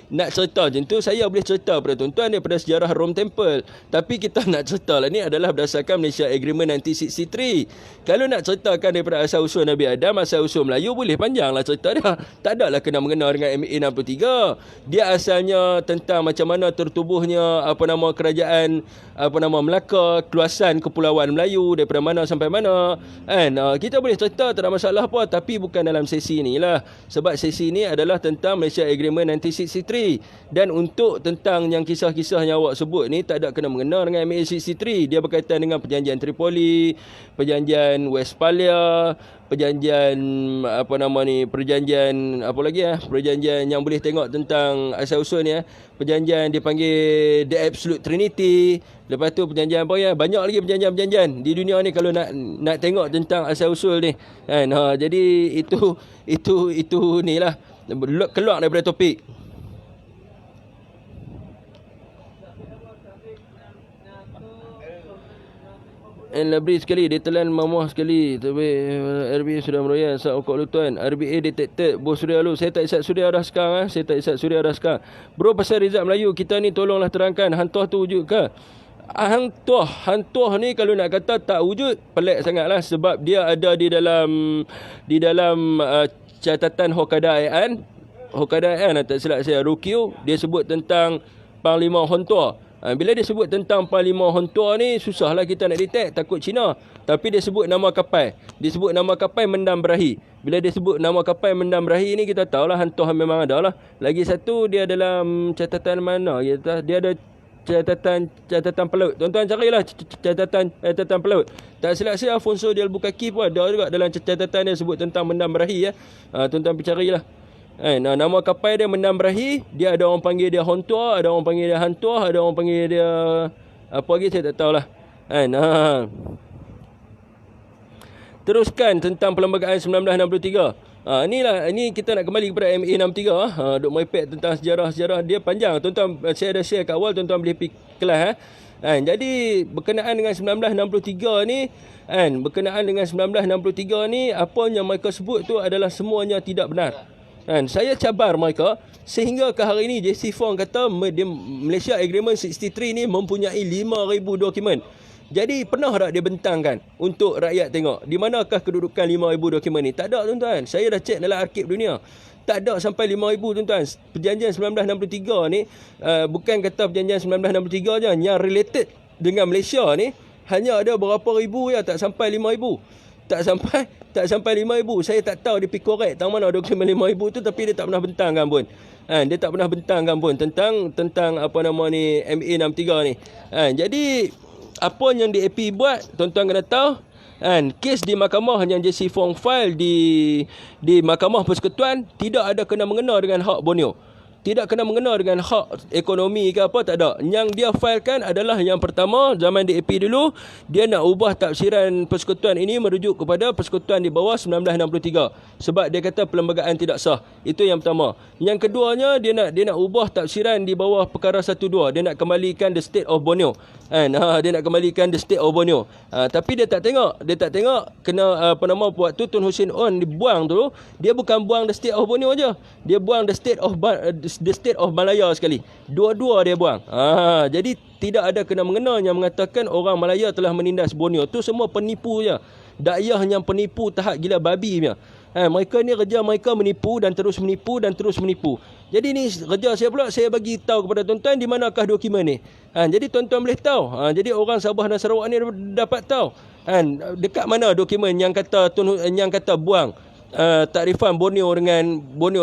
Nak cerita macam tu, saya boleh cerita pada tuan-tuan daripada sejarah Rome Temple. Tapi kita nak cerita lah ni adalah berdasarkan Malaysia Agreement 1963. Kalau nak ceritakan daripada asal-usul Nabi Adam, asal-usul Melayu, boleh panjang lah cerita dia. Tak ada lah kena mengena dengan MA63. Dia asalnya tentang macam mana tertubuhnya kerajaan Melaka, keluasan Kepulauan Melayu, daripada mana sampai mana. Kita boleh cerita, tak ada masalah apa, tapi bukan dalam sesi ni lah. Sebab sesi ni adalah tentang Malaysia Agreement 1963. Dan untuk tentang yang kisah-kisah yang awak sebut ni, tak ada kena mengena dengan MA63. Dia berkaitan dengan perjanjian Tripoli, perjanjian Westphalia, perjanjian perjanjian apa lagi perjanjian yang boleh tengok tentang asal-usul ni perjanjian dipanggil The Absolute Trinity. Lepas tu perjanjian apa banyak lagi perjanjian-perjanjian di dunia ni kalau nak tengok tentang asal-usul ni jadi itu ni lah, keluar daripada topik. labri sekali. Dia telan mamuah sekali. Tapi RBA sudah meroyan saat okok lutuan. RBA detected bos Suria lu. Saya tak isap Suria dah sekarang. Saya tak isap Suria dah sekarang. Bro, pasal Rizal Melayu kita ni tolonglah terangkan. Hantuah tu wujud ke? Hantuah ni kalau nak kata tak wujud, pelik sangatlah. Sebab dia ada di dalam catatan Hokadaian. Hokadaian tak silap saya, Rukyu. Dia sebut tentang Panglima Hontua. Bila dia sebut tentang Panglima Hontua ni, susahlah kita nak detect, takut Cina. Tapi dia sebut nama kapal. Dia sebut nama kapal Mendam Berahi. Bila dia sebut nama kapal Mendam Berahi ni, kita tahulah hantuah memang ada lah. Lagi satu, dia dalam catatan mana? Dia ada catatan pelaut. Tuan-tuan carilah catatan pelaut. Tak silap saya, Afonso di Albuquerque pun ada juga dalam catatan dia sebut tentang Mendam Berahi ya. Tuan-tuan pergi carilah. Nama kapal dia Mendam Berahi. Dia ada orang panggil dia Hontua, ada orang panggil dia Hantuah, ada orang panggil dia apa lagi saya tak tahulah. Teruskan tentang Perlembagaan 1963. Ini kita nak kembali kepada MA63 duk merepek tentang sejarah-sejarah dia panjang. Tuan-tuan, saya ada share kat awal, tuan-tuan boleh pergi kelas Jadi berkenaan dengan 1963 ni apa yang mereka sebut tu adalah semuanya tidak benar. Saya cabar mereka sehingga ke hari ini JC Fong kata Malaysia Agreement 63 ni mempunyai 5,000 dokumen. Jadi pernah tak dia bentangkan untuk rakyat tengok di manakah kedudukan 5,000 dokumen ni? Tak ada tuan-tuan. Saya dah cek dalam arkib dunia. Tak ada sampai 5,000 tuan-tuan. Perjanjian 1963 ni bukan kata perjanjian 1963 je, yang related dengan Malaysia ni hanya ada berapa ribu ya, tak sampai 5,000. Tak sampai 5,000. Saya tak tahu dia pergi korek tang mana dokumen 5,000 tu, tapi dia tak pernah bentangkan pun. Dia tak pernah bentangkan pun tentang apa nama ni MA63 ni. Jadi apa yang DAP buat, tuan-tuan kena tahu. Kes di mahkamah yang JC Fong file di Mahkamah Persekutuan tidak ada kena mengena dengan hak Borneo. Tidak kena mengena dengan hak ekonomi ke apa, tak ada. Yang dia filekan adalah yang pertama, zaman DAP dulu, dia nak ubah tafsiran persekutuan ini merujuk kepada persekutuan di bawah 1963. Sebab dia kata perlembagaan tidak sah. Itu yang pertama. Yang keduanya, dia nak ubah tafsiran di bawah perkara 12. Dia nak kembalikan the state of Borneo. Dia nak kembalikan the state of Borneo. Tapi dia tak tengok. Kena waktu Tun Hussein On dibuang tu, dia bukan buang the state of Borneo aja. Dia buang the state of Malaya sekali. Dua-dua dia buang. Jadi tidak ada kena mengena yang mengatakan orang Malaya telah menindas Borneo. Tu semua penipu je. Dakwah yang penipu tahap gila babi punya. Mereka ni kerja mereka menipu dan terus menipu dan terus menipu. Jadi ni kerja saya pula, saya bagi tahu kepada tuan-tuan di manakah dokumen ni. Jadi tuan-tuan boleh tahu. Jadi orang Sabah dan Sarawak ni dapat tahu. Dekat mana dokumen yang kata buang takrifan Borneo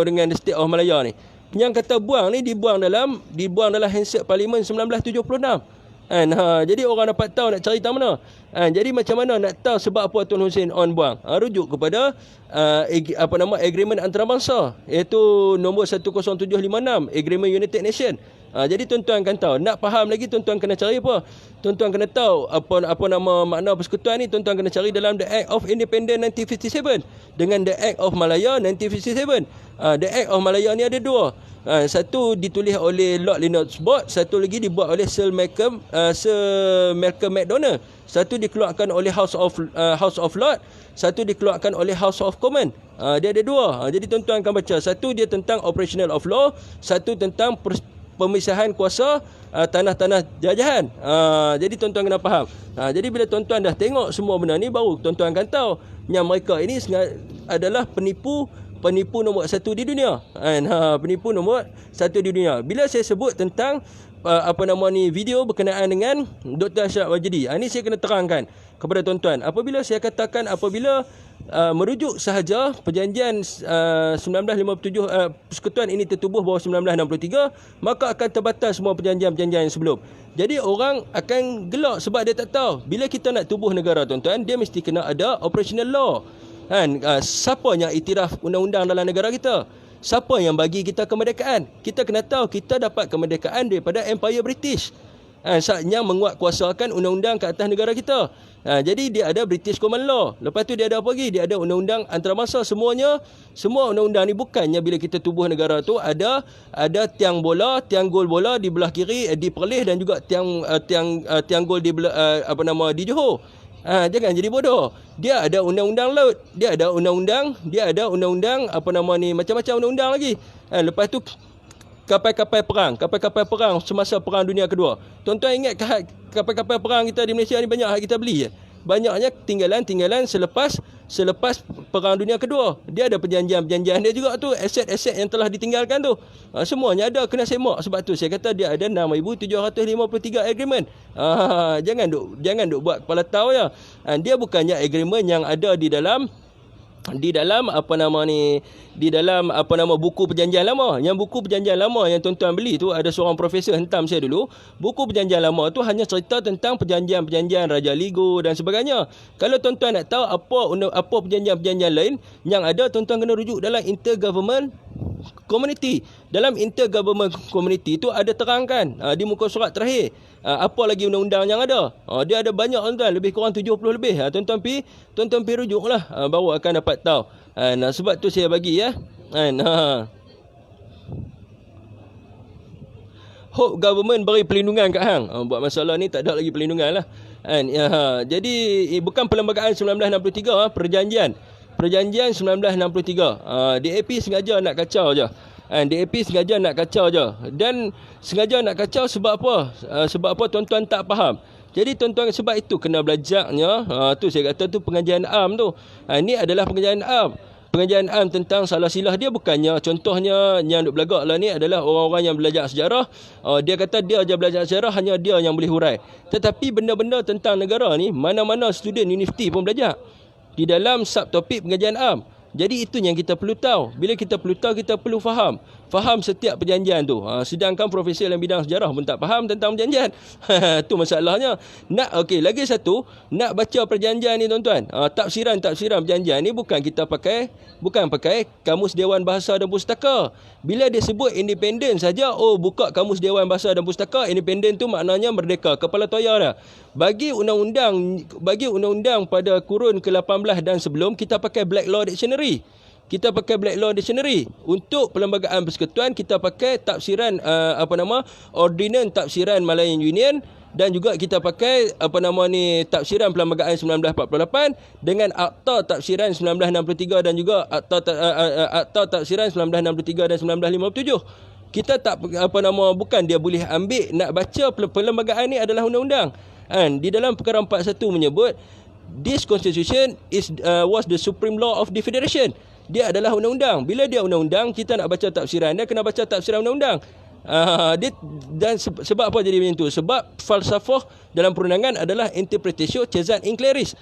dengan the state of Malaya ni. Yang kata buang ni dibuang dalam handset Parlimen 1976. Jadi orang dapat tahu nak cari tang mana. Jadi macam mana nak tahu sebab apa Tun Hussein On buang? Rujuk kepada agreement antarabangsa, iaitu nombor 10756, Agreement United Nation. Jadi tuan-tuan akan tahu. Nak faham lagi, tuan-tuan kena cari apa? Tuan-tuan kena tahu apa nama makna persekutuan ni. Tuan-tuan kena cari dalam The Act of Independence 1957 dengan The Act of Malaya 1957. The Act of Malaya ni ada dua. Satu ditulis oleh Lord Lennox Bott, satu lagi dibuat oleh Sir Malcolm McDonald. Satu dikeluarkan oleh House of Lords, satu dikeluarkan oleh House of Commons. Dia ada dua. Jadi tuan-tuan akan baca. Satu dia tentang operational of law, satu tentang pemisahan kuasa tanah-tanah jajahan. Jadi tuan-tuan kena faham. Jadi bila tuan-tuan dah tengok semua benda ni, baru tuan-tuan akan tahu yang mereka ini adalah penipu nombor satu di dunia. Penipu nombor satu di dunia. Bila saya sebut tentang video berkenaan dengan Dr. Ashraf Wajdi, ini saya kena terangkan kepada tuan-tuan. Apabila merujuk sahaja perjanjian 1957 persekutuan ini tertubuh bawah 1963, maka akan terbatas semua perjanjian-perjanjian yang sebelum. Jadi orang akan gelak sebab dia tak tahu. Bila kita nak tubuh negara, tuan-tuan, dia mesti kena ada operational law. Siapa yang iktiraf undang-undang dalam negara kita? Siapa yang bagi kita kemerdekaan? Kita kena tahu kita dapat kemerdekaan daripada Empire British. Yang menguatkuasakan undang-undang ke atas negara kita. Jadi dia ada British Common Law. Lepas tu dia ada apa lagi? Dia ada undang-undang antarabangsa. Semua undang-undang ni bukannya bila kita tubuh negara tu ada tiang gol bola di belah kiri di Perlis, dan juga tiang gol di Johor. Jangan jadi bodoh. Dia ada undang-undang laut, dia ada undang-undang apa nama ni, macam-macam undang-undang lagi. Lepas tu kapal-kapal perang semasa Perang Dunia Kedua. Tuan-tuan ingat kapal-kapal perang kita di Malaysia ni banyak kita beli je. Banyaknya tinggalan selepas Perang Dunia Kedua. Dia ada perjanjian dia juga tu, aset-aset yang telah ditinggalkan tu. Semuanya ada kena semak. Sebab tu saya kata dia ada 6,753 agreement. Jangan duk buat kepala tahu ya. Dia bukannya agreement yang ada di dalam buku perjanjian lama. Yang buku perjanjian lama yang tuan-tuan beli tu, ada seorang profesor hentam saya dulu. Buku perjanjian lama tu hanya cerita tentang perjanjian Raja Ligo dan sebagainya. Kalau tuan-tuan nak tahu apa perjanjian-perjanjian lain yang ada, tuan-tuan kena rujuk dalam Intergovernment Community. Dalam Intergovernment Community tu ada terangkan di muka surat terakhir apa lagi undang-undang yang ada. Dia ada banyak tuan-tuan, lebih kurang 70 lebih. Tuan-tuan pergi rujuklah, baru akan dapat tahu. Sebab tu saya bagi ya. Hope government beri perlindungan kat hang. Buat masalah ni tak ada lagi perlindungan lah. Jadi bukan perlembagaan 1963, perjanjian 1963. DAP sengaja nak kacau je. DAP sengaja nak kacau je. Dan sengaja nak kacau sebab apa? Sebab apa tuan-tuan tak faham. Jadi tuan-tuan, sebab itu kena belajarnya. Tu saya kata tu pengajian am tu. Ini adalah pengajian am. Pengajian am tentang salah silah dia bukannya, contohnya yang duk belagak lah ni adalah orang-orang yang belajar sejarah. Dia kata dia je belajar sejarah, hanya dia yang boleh hurai. Tetapi benda-benda tentang negara ni, mana-mana student universiti pun belajar di dalam subtopik pengajian am. Jadi itu yang kita perlu tahu. Bila kita perlu tahu, kita perlu faham setiap perjanjian tu. Sedangkan profesor dalam bidang sejarah pun tak faham tentang perjanjian. Tu masalahnya. Lagi satu, nak baca perjanjian ni tuan-tuan. Tafsiran perjanjian ni bukan pakai Kamus Dewan Bahasa dan Pustaka. Bila dia sebut independen saja, buka Kamus Dewan Bahasa dan Pustaka, independen tu maknanya merdeka, kepala toya dah. Bagi undang-undang pada kurun ke-18 dan sebelum, kita pakai Black Law Dictionary. Untuk perlembagaan persekutuan kita pakai tafsiran Ordinance Tafsiran Malayan Union, dan juga kita pakai tafsiran perlembagaan 1948 dengan Akta Tafsiran 1963 dan juga Akta Tafsiran 1963 dan 1957. Kita bukan dia boleh ambil, nak baca perlembagaan ni adalah undang-undang. Di dalam perkara 41 menyebut this constitution was the supreme law of the federation. Dia adalah undang-undang. Bila dia undang-undang, kita nak baca tafsiran dia, kena baca tafsiran undang-undang. Sebab apa jadi macam tu? Sebab falsafah dalam perundangan adalah interpretatio cesat in claris.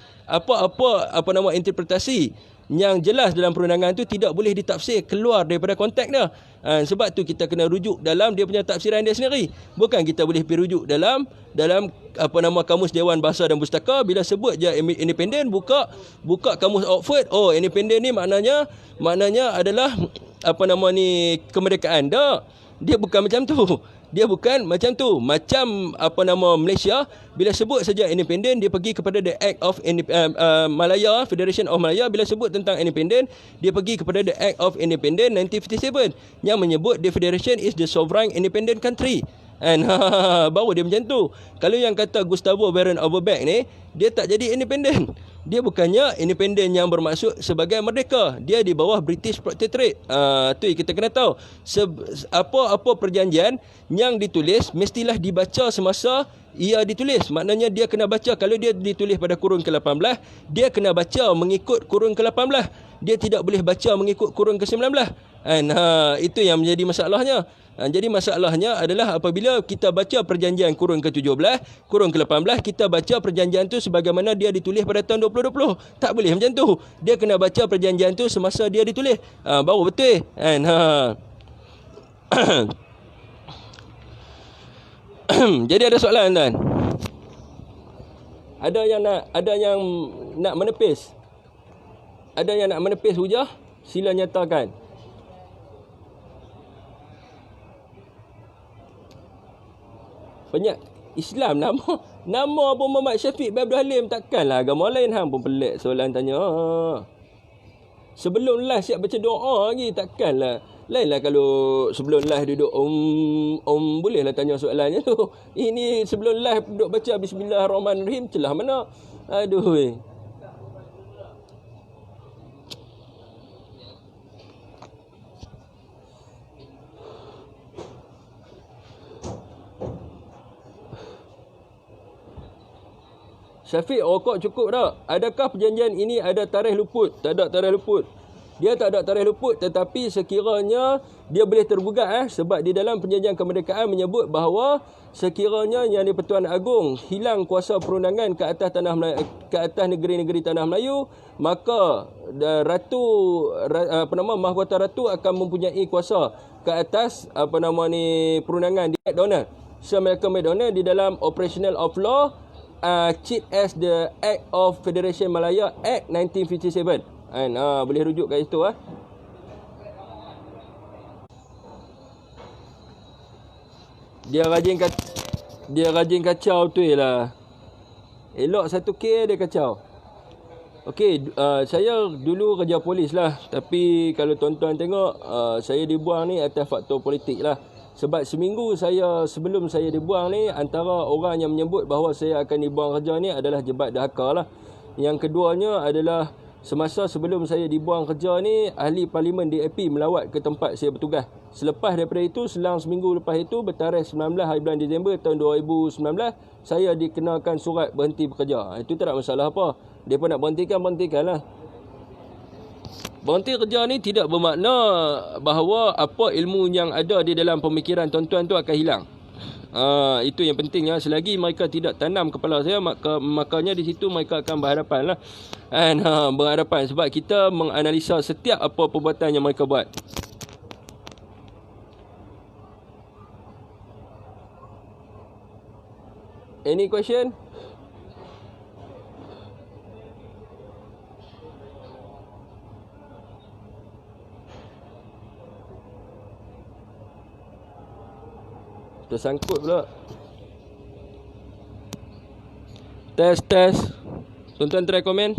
Interpretasi yang jelas dalam perundangan tu tidak boleh ditafsir keluar daripada konteks dia. Sebab tu kita kena rujuk dalam dia punya tafsiran dia sendiri. Bukan kita boleh pergi rujuk dalam Kamus Dewan Bahasa dan Pustaka. Bila sebut je independen, buka Kamus Oxford. Independen ni maknanya adalah kemerdekaan. Tak. Dia bukan macam tu. Macam Malaysia, bila sebut saja independen, dia pergi kepada the Act of Malaya, Federation of Malaya. Bila sebut tentang independen, dia pergi kepada the Act of Independence 1957 yang menyebut the federation is the sovereign independent country. Baru dia macam tu. Kalau yang kata Gustavo Baron Overbeck ni, dia tak jadi independen. Dia bukannya independen yang bermaksud sebagai merdeka. Dia di bawah British Protectorate. Tu kita kena tahu. Apa perjanjian yang ditulis mestilah dibaca semasa ia ditulis. Maknanya dia kena baca. Kalau dia ditulis pada kurun ke-18, dia kena baca mengikut kurun ke-18. Dia tidak boleh baca mengikut kurun ke-19. Itu yang menjadi masalahnya. Jadi masalahnya adalah apabila kita baca perjanjian kurun ke-17, kurun ke-18, kita baca perjanjian tu sebagaimana dia ditulis pada tahun 2020. Tak boleh macam tu. Dia kena baca perjanjian tu semasa dia ditulis. Baru betul. Jadi ada soalan tuan? Ada yang nak menepis? Ada yang nak menepis hujah? Sila nyatakan. Banyak Islam nama Abu Muhammad Syafiq bin Abdul Halim, takkanlah agama lain. Hang pun pelik soalan tanya. Sebelum live siap baca doa lagi, takkanlah. Lainlah kalau sebelum live duduk bolehlah tanya soalannya tu. Ini sebelum live duduk baca bismillahirrahmanirrahim, celah mana? Aduh weh. Syafiq, rokok cukup tak? Adakah perjanjian ini ada tarikh luput? Tak ada tarikh luput. Dia tak ada tarikh luput, tetapi sekiranya dia boleh tergugat sebab di dalam perjanjian kemerdekaan menyebut bahawa sekiranya Yang di-Pertuan Agong hilang kuasa perundangan ke atas tanah Melayu, ke atas negeri-negeri tanah Melayu, maka Mahkota Ratu akan mempunyai kuasa ke atas perundangan di McDonald. So Malcolm McDonald di dalam Operational of Law cheat as the Act of Federation Malaya Act 1957. Kan boleh rujuk kat situ Dia rajin kacau tu lah. Elok 1K dia kacau. Okey, saya dulu kerja polis lah. Tapi kalau tuan-tuan tengok, saya dibuang ni atas faktor politik lah. Sebab seminggu sebelum saya dibuang ni, antara orang yang menyebut bahawa saya akan dibuang kerja ni adalah Jebat Dahaka lah. Yang keduanya adalah semasa sebelum saya dibuang kerja ni, ahli parlimen DAP melawat ke tempat saya bertugas. Selepas daripada itu, selang seminggu lepas itu, bertarikh 19 hari bulan Disember tahun 2019, saya dikenakan surat berhenti bekerja. Itu tak ada masalah apa. Dia pun nak berhentikan lah. Berhenti kerja ni tidak bermakna bahawa apa ilmu yang ada di dalam pemikiran tuan-tuan tu akan hilang. Itu yang penting ya. Selagi mereka tidak tanam kepala saya, makanya di situ mereka akan berhadapan lah. Berhadapan sebab kita menganalisa setiap apa perbuatan yang mereka buat. Any question? Tersangkut pula. Test. Tuan-tuan try komen.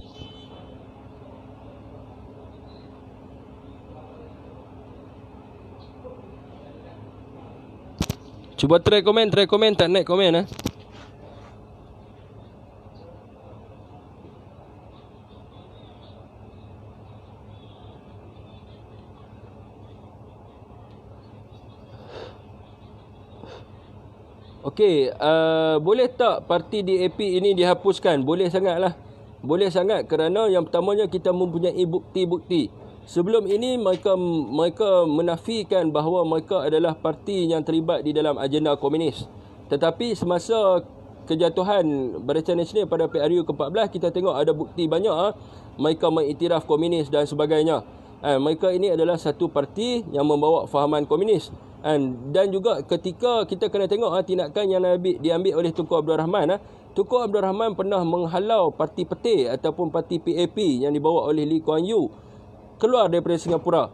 Cuba try komen, tak naik komen Okey, boleh tak parti DAP ini dihapuskan? Boleh sangatlah. Boleh sangat kerana yang pertamanya kita mempunyai bukti-bukti. Sebelum ini mereka menafikan bahawa mereka adalah parti yang terlibat di dalam agenda komunis. Tetapi semasa kejatuhan Barisan Nasional pada PRU ke-14, kita tengok ada bukti banyak mereka mengiktiraf komunis dan sebagainya. Mereka ini adalah satu parti yang membawa fahaman komunis. Dan juga ketika kita kena tengok tindakan yang diambil oleh Tunku Abdul Rahman. Tunku Abdul Rahman pernah menghalau parti Peti ataupun parti PAP yang dibawa oleh Lee Kuan Yew keluar daripada Singapura.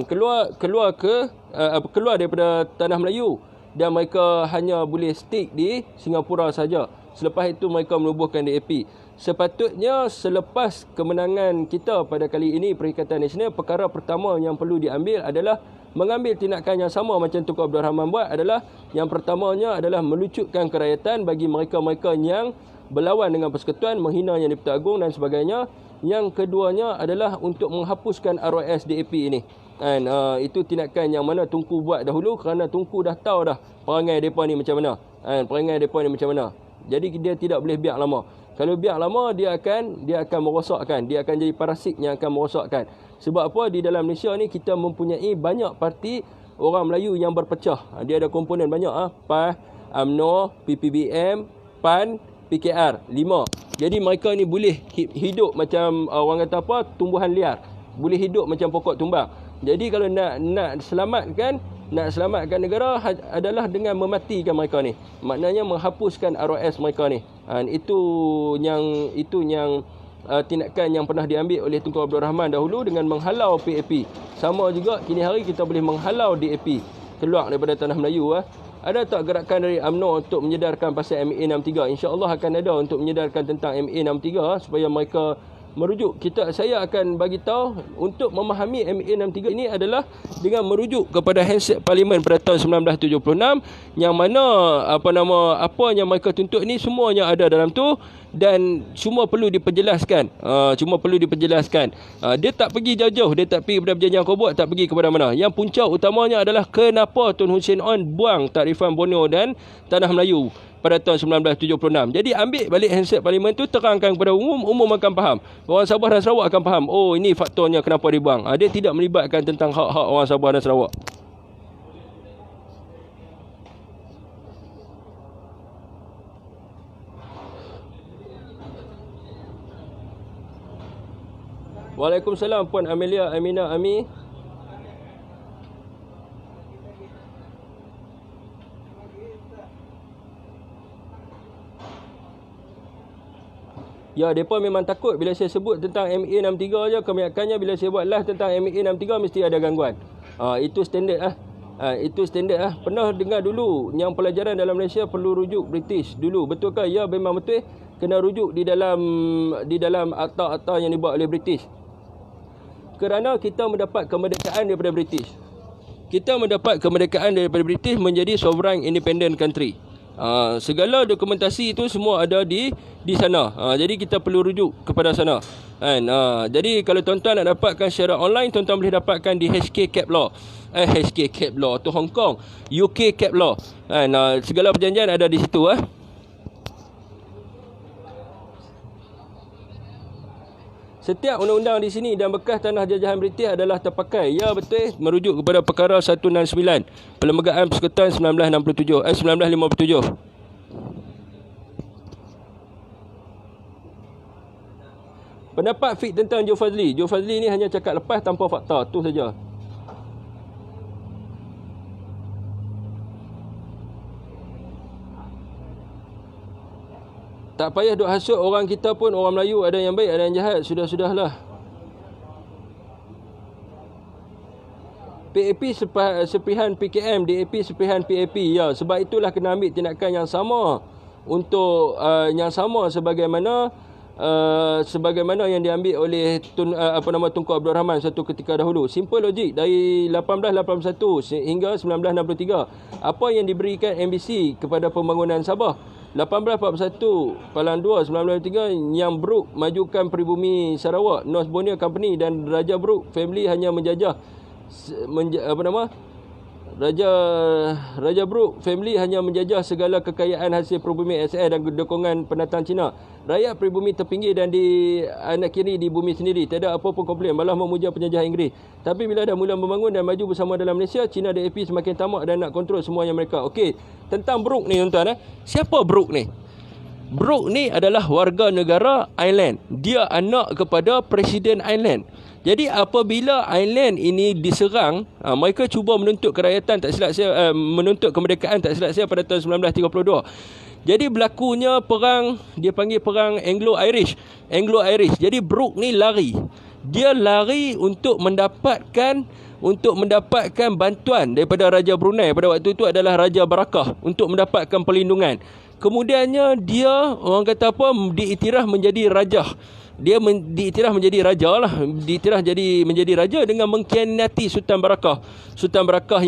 Keluar daripada tanah Melayu, dan mereka hanya boleh stick di Singapura saja. Selepas itu mereka menubuhkan DAP. Sepatutnya selepas kemenangan kita pada kali ini Perikatan Nasional, perkara pertama yang perlu diambil adalah mengambil tindakan yang sama macam Tunku Abdul Rahman buat. Adalah yang pertamanya adalah melucutkan kerakyatan bagi mereka-mereka yang berlawan dengan persekutuan, menghina Yang di-Pertuan Agong dan sebagainya. Yang keduanya adalah untuk menghapuskan ROS DAP ini. Itu tindakan yang mana Tunku buat dahulu kerana Tunku dah tahu dah perangai mereka ni macam mana. Jadi dia tidak boleh biar lama. Kalau biar lama, dia akan merosakkan. Dia akan jadi parasit yang akan merosakkan. Sebab apa? Di dalam Malaysia ni kita mempunyai banyak parti orang Melayu yang berpecah. Dia ada komponen banyak. PAS, UMNO, PPBM, PAN, PKR. 5. Jadi mereka ni boleh hidup macam orang kata apa? Tumbuhan liar. Boleh hidup macam pokok tumbang. Jadi kalau nak selamatkan negara adalah dengan mematikan mereka ni. Maknanya menghapuskan ROS mereka ni. Itu yang tindakan yang pernah diambil oleh Tunku Abdul Rahman dahulu dengan menghalau PAP. Sama juga kini hari kita boleh menghalau DAP keluar daripada tanah Melayu. Ada tak gerakan dari UMNO untuk menyedarkan pasal MA 63? InsyaAllah akan ada untuk menyedarkan tentang MA 63 supaya mereka merujuk. Saya akan bagi tahu untuk memahami MA63 ini adalah dengan merujuk kepada handset Parlimen pada tahun 1976 yang mana apa yang mereka tuntut ni semuanya ada dalam tu dan semua perlu diperjelaskan. Dia tak pergi jauh-jauh, dia tak pergi kepada perjanjian Kobot, tak pergi kepada mana. Yang punca utamanya adalah kenapa Tun Hussein On buang takrifan Borneo dan Tanah Melayu pada tahun 1976. Jadi ambil balik handset Parlimen tu, terangkan kepada umum akan faham. Orang Sabah dan Sarawak akan faham. Oh, ini faktornya kenapa dibuang. Dia tidak melibatkan tentang hak-hak orang Sabah dan Sarawak. Waalaikumsalam Puan Amelia Amina Ami. Ya, mereka memang takut bila saya sebut tentang MA63 je. Kebanyakannya bila saya buat live tentang MA63 mesti ada gangguan. Itu standard lah. Pernah dengar dulu yang pelajaran dalam Malaysia perlu rujuk British dulu. Betulkah? Ya, memang betul. Kena rujuk di dalam akta-akta yang dibuat oleh British. Kerana kita mendapat kemerdekaan daripada British. Menjadi sovereign independent country. Segala dokumentasi itu semua ada di sana. Jadi kita perlu rujuk kepada sana. Jadi kalau tuan-tuan nak dapatkan secara online, tuan-tuan boleh dapatkan di HK Cap Law. HK Cap Law tu Hong Kong, UK Cap Law. Segala perjanjian ada di situ. Setiap undang-undang di sini dan bekas tanah jajahan British adalah terpakai. Ya, betul, merujuk kepada perkara 169 Perlembagaan Persekutuan 1957. Pendapat Fik tentang Joe Fazli. Joe Fazli ni hanya cakap lepas tanpa fakta, tu saja. Tak payah duk hasut orang kita pun, orang Melayu ada yang baik, ada yang jahat. Sudah-sudahlah. PAP sepihan PKM, DAP sepihan PAP. Ya, sebab itulah kena ambil tindakan yang sama untuk sebagaimana yang diambil oleh Tunku Abdul Rahman satu ketika dahulu. Simple logik dari 1881 hingga 1963. Apa yang diberikan MBC kepada pembangunan Sabah? 1841 Palang 2 1993 yang Brooke majukan peribumi Sarawak, North Borneo Company dan Raja Brooke family hanya menjajah Raja Brooke family hanya menjajah segala kekayaan hasil peribumi SR dan dukungan pendatang Cina. Rakyat peribumi terpinggir dan dianakhiri di bumi sendiri. Tidak apa pun komplain, malah memuja penjajah Inggeris. Tapi bila dah mula membangun dan maju bersama dalam Malaysia, Cina DAP semakin tamak dan nak kontrol semuanya mereka. Okey, tentang Brooke ni tuan-tuan. Siapa Brooke ni? Brooke ni adalah warga negara Ireland. Dia anak kepada Presiden Ireland. Jadi apabila Ireland ini diserang, mereka cuba menuntut kerakyatan, tak silap saya, menuntut kemerdekaan tak silap saya pada tahun 1932. Jadi berlakunya perang, dia panggil perang Anglo-Irish. Jadi Brooke ni lari. Dia lari untuk mendapatkan bantuan daripada Raja Brunei pada waktu itu adalah Raja Barakah untuk mendapatkan perlindungan. Kemudiannya dia orang kata apa, diiktiraf menjadi raja. Diiktiraf menjadi raja dengan mengkhianati Sultan Barakah. Sultan Barakah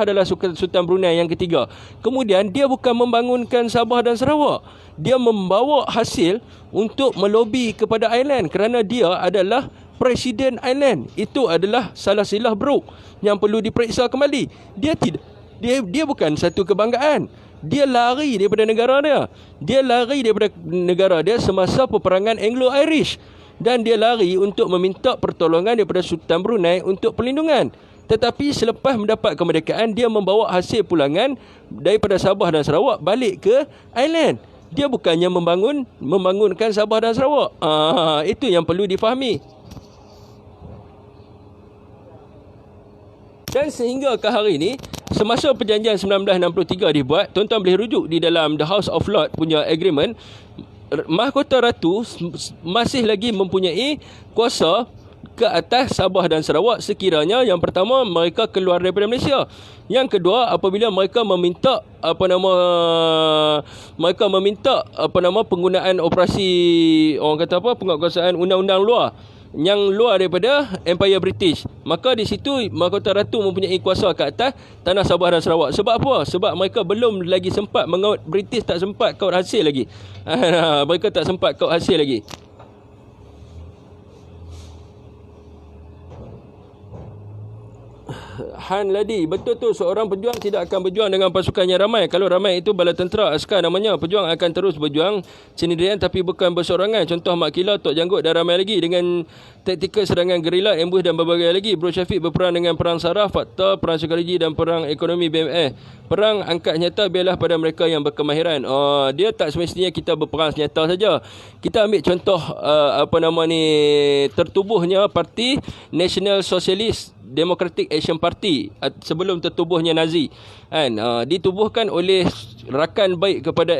adalah Sultan Brunei yang ketiga. Kemudian dia bukan membangunkan Sabah dan Sarawak. Dia membawa hasil untuk melobi kepada Ireland kerana dia adalah Presiden Ireland. Itu adalah salah silah Brooke yang perlu diperiksa kembali. Dia bukan satu kebanggaan. Dia lari daripada negara dia semasa peperangan Anglo-Irish. Dan dia lari untuk meminta pertolongan daripada Sultan Brunei untuk perlindungan. Tetapi selepas mendapat kemerdekaan, dia membawa hasil pulangan daripada Sabah dan Sarawak balik ke Ireland. Dia bukannya membangunkan Sabah dan Sarawak. Itu yang perlu difahami. Dan sehingga ke hari ini, semasa perjanjian 1963 dibuat, tuan-tuan boleh rujuk di dalam The House of Lords punya agreement, Mahkota Ratu masih lagi mempunyai kuasa ke atas Sabah dan Sarawak sekiranya yang pertama mereka keluar daripada Malaysia. Yang kedua, apabila mereka meminta penggunaan operasi penguatkuasaan undang-undang luar yang luar daripada Empire British, maka di situ Mahkota Ratu mempunyai kuasa ke atas tanah Sabah dan Sarawak. Sebab apa? Sebab mereka belum lagi sempat mengaut, British tak sempat kaut hasil lagi. Mereka tak sempat kaut hasil lagi. Han Ladi, betul tu, seorang pejuang tidak akan berjuang dengan pasukan yang ramai. Kalau ramai itu bala tentera, askar namanya. Pejuang akan terus berjuang sendirian tapi bukan bersorangan. Contoh Mak Kila, Tok Janggut dan ramai lagi dengan taktikal serangan gerila, ambush dan berbagai lagi. Bro Syafiq berperang dengan perang saraf, fakta, perang psikologi dan perang ekonomi BMS. Perang angkat senjata biarlah pada mereka yang berkemahiran. Dia tak semestinya kita berperang senjata saja. Kita ambil contoh tertubuhnya parti National Socialist Democratic Action Party sebelum tertubuhnya Nazi, kan? Ditubuhkan oleh rakan baik kepada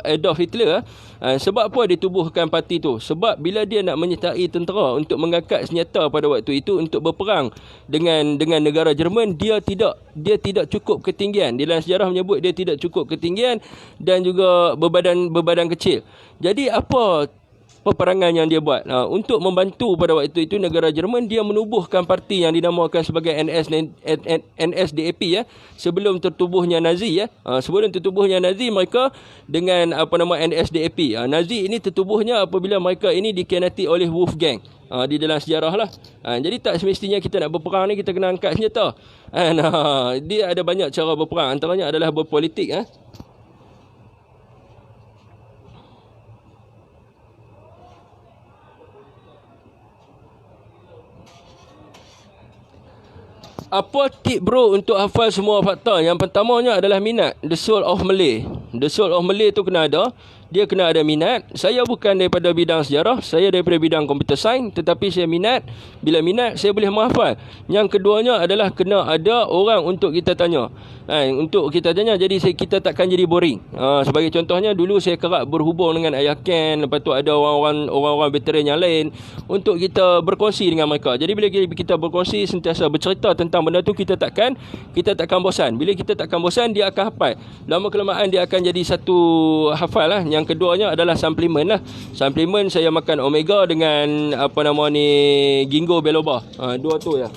Adolf Hitler. Sebab apa ditubuhkan parti tu? Sebab bila dia nak menyertai tentera untuk mengangkat senjata pada waktu itu untuk berperang dengan negara Jerman, dia tidak cukup ketinggian. Di dalam sejarah menyebut dia tidak cukup ketinggian dan juga berbadan kecil. Jadi apa peperangan yang dia buat untuk membantu pada waktu itu negara Jerman? Dia menubuhkan parti yang dinamakan sebagai NSDAP sebelum tertubuhnya Nazi sebelum tertubuhnya Nazi, mereka dengan NSDAP. Nazi ini tertubuhnya apabila mereka ini dikhianati oleh Wolfgang di dalam sejarah lah. Jadi tak semestinya kita nak berperang ni kita kena angkat senjata. Dia ada banyak cara berperang, antaranya adalah berpolitik. Apa tip bro untuk hafal semua fakta? Yang pertamanya adalah minat. The Soul of Malay. The Soul of Malay tu kena ada. Dia kena ada minat. Saya bukan daripada bidang sejarah, saya daripada bidang computer science, tetapi saya minat. Bila minat, saya boleh menghafal. Yang keduanya adalah kena ada orang untuk kita tanya. Untuk kita tanya, jadi kita takkan jadi boring. Sebagai contohnya, dulu saya kerap berhubung dengan Ayah Ken, lepas tu ada orang-orang veteran yang lain untuk kita berkongsi dengan mereka. Jadi bila kita berkongsi, sentiasa bercerita tentang benda tu, kita takkan bosan. Bila kita takkan bosan, dia akan hafal. Lama kelamaan dia akan jadi satu hafal lah. Yang keduanya adalah suplemen lah. Suplemen saya makan omega dengan ginkgo biloba. Dua tu ya.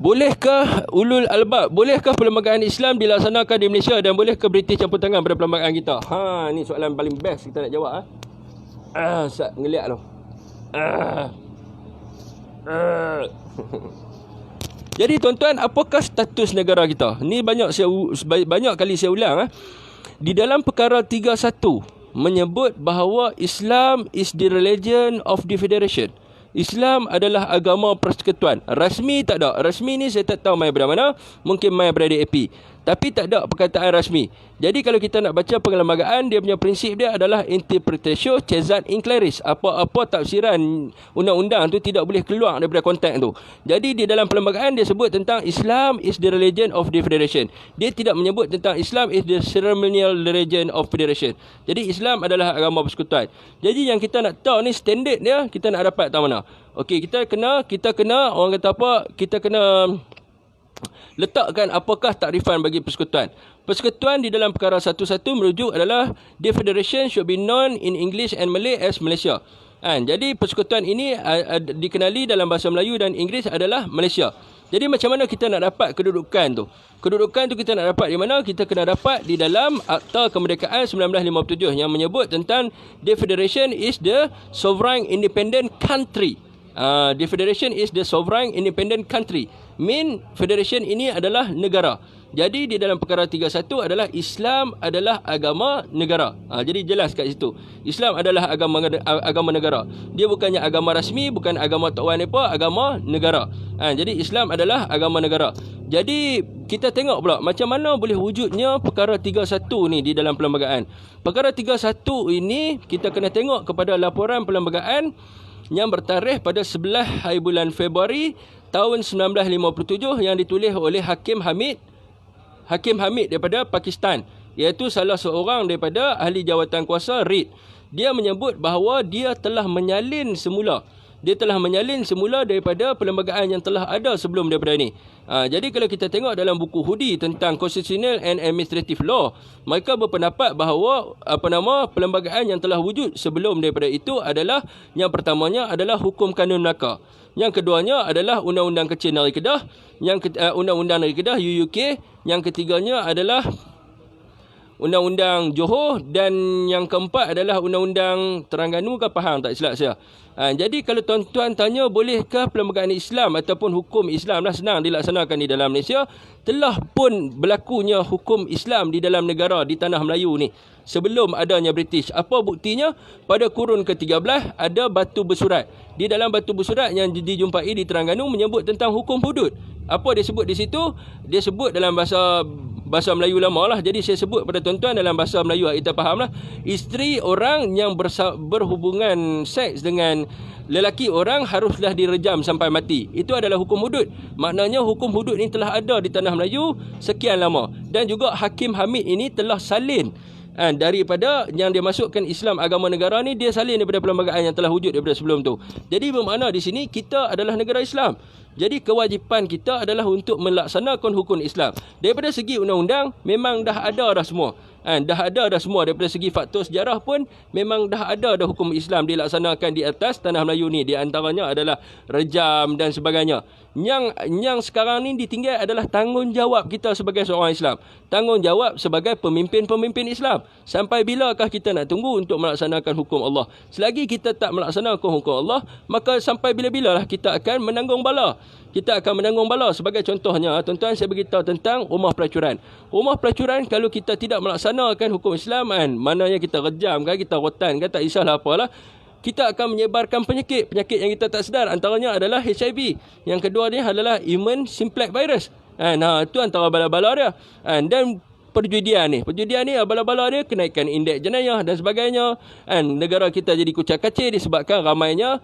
Bolehkah ulul albab, bolehkah perlembagaan Islam dilaksanakan di Malaysia dan bolehkah British campur tangan pada perlembagaan kita? Ni soalan paling best kita nak jawab. Sat ngeliat tu. Jadi tuan-tuan, apakah status negara kita? Ni banyak kali saya ulang. Di dalam perkara 31 menyebut bahawa Islam is the religion of the federation. Islam adalah agama persekutuan. Rasmi tak ada. Rasmi ni saya tak tahu mai dari mana. Mungkin mai dari DAP. Tapi tak ada perkataan rasmi. Jadi kalau kita nak baca perlembagaan, dia punya prinsip dia adalah interpretatio cesat in claris. Apa-apa tafsiran undang-undang tu tidak boleh keluar daripada konteks tu. Jadi di dalam perlembagaan dia sebut tentang Islam is the religion of the federation. Dia tidak menyebut tentang Islam is the ceremonial religion of federation. Jadi Islam adalah agama persekutuan. Jadi yang kita nak tahu ni standard dia, kita nak dapat tahu mana. Okey, kita kena orang kata apa? Kita kena letakkan apakah takrifan bagi persekutuan. Persekutuan di dalam perkara 11 merujuk adalah the federation should be known in English and Malay as Malaysia. Jadi persekutuan ini dikenali dalam bahasa Melayu dan Inggeris adalah Malaysia. Jadi macam mana kita nak dapat kedudukan tu? Kedudukan tu kita nak dapat di mana? Kita kena dapat di dalam Akta Kemerdekaan 1957 yang menyebut tentang the federation is the sovereign independent country. The federation is the sovereign independent country. Federation ini adalah negara. Jadi di dalam perkara 31 adalah Islam adalah agama negara. Jadi jelas kat situ. Islam adalah agama negara. Dia bukannya agama rasmi, bukan agama Tok Wan apa, agama negara. Jadi Islam adalah agama negara. Jadi kita tengok pula macam mana boleh wujudnya perkara 31 ni di dalam perlembagaan. Perkara 31 ini kita kena tengok kepada laporan perlembagaan yang bertarikh pada 11 hari bulan Februari tahun 1957 yang ditulis oleh Hakim Hamid daripada Pakistan, iaitu salah seorang daripada ahli jawatan kuasa RID. Dia menyebut bahawa dia telah menyalin semula daripada perlembagaan yang telah ada sebelum daripada ini. Jadi kalau kita tengok dalam buku Hudi tentang Constitutional and Administrative Law, mereka berpendapat bahawa perlembagaan yang telah wujud sebelum daripada itu adalah, yang pertamanya adalah Hukum Kanun Melaka, yang keduanya adalah Undang-Undang Kecil Negeri Kedah, Undang-Undang Negeri Kedah UUK, yang ketiganya adalah Undang-Undang Johor, dan yang keempat adalah Undang-Undang Terengganu ke Pahang, tak silap saya. Jadi kalau tuan-tuan tanya bolehkah perlembagaan Islam ataupun hukum Islam senang dilaksanakan di dalam Malaysia, telah pun berlakunya hukum Islam di dalam negara, di tanah Melayu ni sebelum adanya British. Apa buktinya? Pada kurun ke-13 ada batu bersurat. Di dalam batu bersurat yang dijumpai di Terengganu menyebut tentang hukum hudud. Apa dia sebut di situ? Dia sebut dalam bahasa Melayu lama lah. Jadi saya sebut pada tuan-tuan dalam bahasa Melayu, kita faham lah. Isteri orang yang berhubungan seks dengan lelaki orang haruslah direjam sampai mati. Itu adalah hukum hudud. Maknanya hukum hudud ini telah ada di tanah Melayu sekian lama. Dan juga Hakim Hamid ini telah salin daripada yang dia masukkan Islam agama negara ni, dia salin daripada perlembagaan yang telah wujud daripada sebelum tu. Jadi bermakna di sini kita adalah negara Islam. Jadi kewajipan kita adalah untuk melaksanakan hukum Islam. Daripada segi undang-undang memang dah ada dah semua. Dah ada dah semua. Daripada segi faktor sejarah pun memang dah ada dah hukum Islam dilaksanakan di atas tanah Melayu ni. Di antaranya adalah rejam dan sebagainya. Yang sekarang ni ditinggal adalah tanggungjawab kita sebagai seorang Islam. Tanggungjawab sebagai pemimpin-pemimpin Islam. Sampai bilakah kita nak tunggu untuk melaksanakan hukum Allah? Selagi kita tak melaksanakan hukum Allah, maka sampai bila-bilalah kita akan menanggung bala. Kita akan menanggung bala. Sebagai contohnya, tuan-tuan, saya beritahu tentang rumah pelacuran. Rumah pelacuran, kalau kita tidak melaksanakan hukum Islam, maknanya kita rejam kan, kita rotan kan, tak kisahlah apalah, kita akan menyebarkan penyakit yang kita tak sedar. Antaranya adalah HIV. Yang kedua ni adalah immune simplex virus. Itu antara bala-bala dia. Dan perjudian ni bala-bala dia kenaikan indeks jenayah dan sebagainya. Negara kita jadi kucak-kacir disebabkan ramainya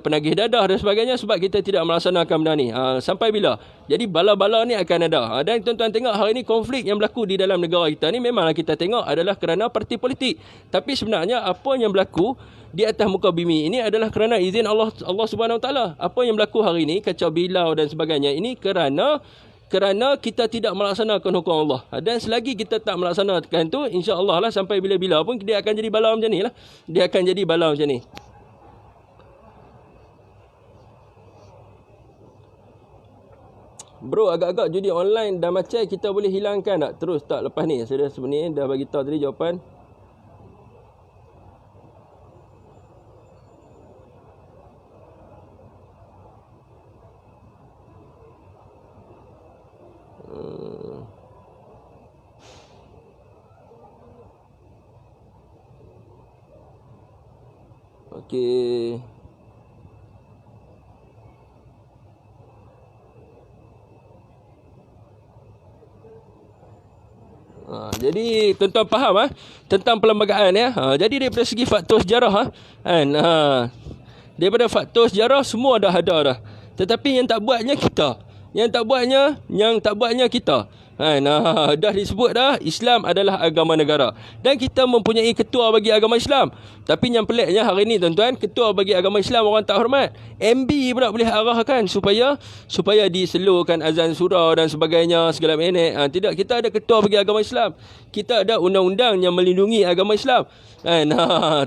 penagih dadah dan sebagainya, sebab kita tidak melaksanakan benda ni. Sampai bila? Jadi bala-bala ni akan ada. Dan tuan-tuan tengok hari ni konflik yang berlaku di dalam negara kita ni memanglah kita tengok adalah kerana parti politik. Tapi sebenarnya apa yang berlaku di atas muka bumi ini adalah kerana izin Allah Subhanahu Wa Taala. Apa yang berlaku hari ini, kacau bilau dan sebagainya, ini kerana kita tidak melaksanakan hukum Allah. Dan selagi kita tak melaksanakan tu, insya-Allah lah sampai bila-bila pun dia akan jadi bala macam ni lah. Dia akan jadi bala macam ni. Bro, agak-agak judi online dah macam kita boleh hilangkan tak? Terus tak lepas ni? Saya dah sebenarnya dah bagi tahu tadi jawapan. Okey. Jadi tuan-tuan faham tentang perlembagaan ya. Jadi daripada segi faktor sejarah daripada faktor sejarah semua dah ada dah. Tetapi yang tak buatnya kita. Yang tak buatnya kita. Dah disebut dah Islam adalah agama negara. Dan kita mempunyai ketua bagi agama Islam. Tapi yang peliknya hari ni tuan-tuan, ketua bagi agama Islam orang tak hormat. MB pula boleh arahkan supaya diselurkan azan surau dan sebagainya segala macam. Tidak, kita ada ketua bagi agama Islam. Kita ada undang-undang yang melindungi agama Islam.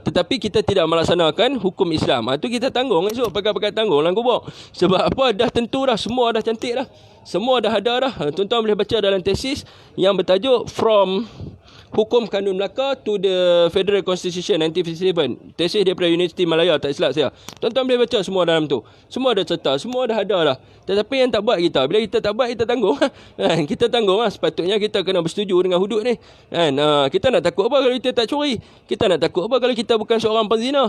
Tetapi kita tidak melaksanakan hukum Islam. Itu kita tanggung esok, pakai tanggung dalam kubur. Sebab apa? Dah tentu dah, semua dah cantik dah. Semua dah ada dah. Tuan-tuan boleh baca dalam tesis yang bertajuk From Hukum Kanun Melaka to the Federal Constitution 1957. Tesis daripada Universiti Malaya, tak silap saya. Tuan-tuan boleh baca semua dalam tu. Semua dah cerita, semua dah ada dah. Tetapi yang tak buat kita, bila kita tak buat, kita tanggung. Kita tanggung lah. Sepatutnya kita kena bersetuju dengan hudud ni. Kita nak takut apa kalau kita tak curi? Kita nak takut apa kalau kita bukan seorang penzina?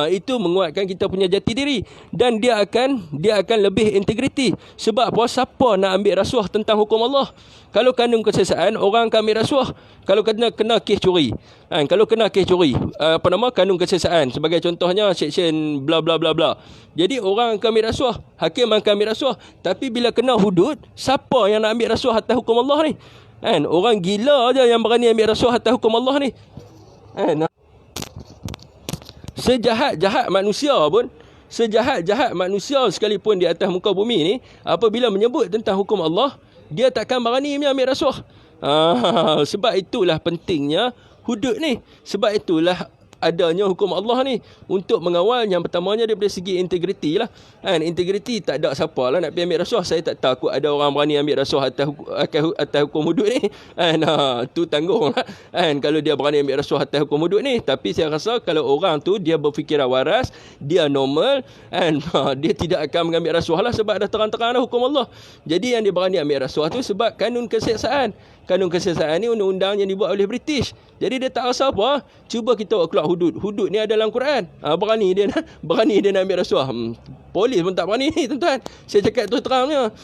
Itu menguatkan kita punya jati diri, dan dia akan lebih integriti. Sebab apa? Siapa nak ambil rasuah tentang hukum Allah? Kalau kandung kesesaan, orang akan ambil rasuah. Kalau kena kes curi, kalau kena kes curi, kandung kesesaan, sebagai contohnya section bla bla bla bla. Jadi orang akan ambil rasuah, hakim akan ambil rasuah. Tapi bila kena hudud, siapa yang nak ambil rasuah atas hukum Allah ni? Orang gila aja yang berani ambil rasuah atas hukum Allah ni. Sejahat-jahat manusia sekalipun di atas muka bumi ni, apabila menyebut tentang hukum Allah, dia takkan berani ambil rasuah. Sebab itulah pentingnya hudud ni. Sebab itulah adanya hukum Allah ni, untuk mengawal yang pertamanya daripada segi integriti lah. Integriti tak ada siapa lah nak pergi ambil rasuah. Saya tak takut ada orang berani ambil rasuah atas hukum hudud ni. Tu tanggung lah. Kalau dia berani ambil rasuah atas hukum hudud ni. Tapi saya rasa kalau orang tu dia berfikiran waras, dia normal, dia tidak akan mengambil rasuah lah, sebab dah terang-terang dah hukum Allah. Jadi yang dia berani ambil rasuah tu sebab kanun keseksaan. Kanun keseksaan ni undang-undang yang dibuat oleh British. Jadi dia tak rasa apa. Cuba kita buat keluar hudud. Hudud ni ada dalam Quran. Berani dia nak ambil rasuah. Polis pun tak berani ni, tuan-tuan. Saya cakap terus terangnya.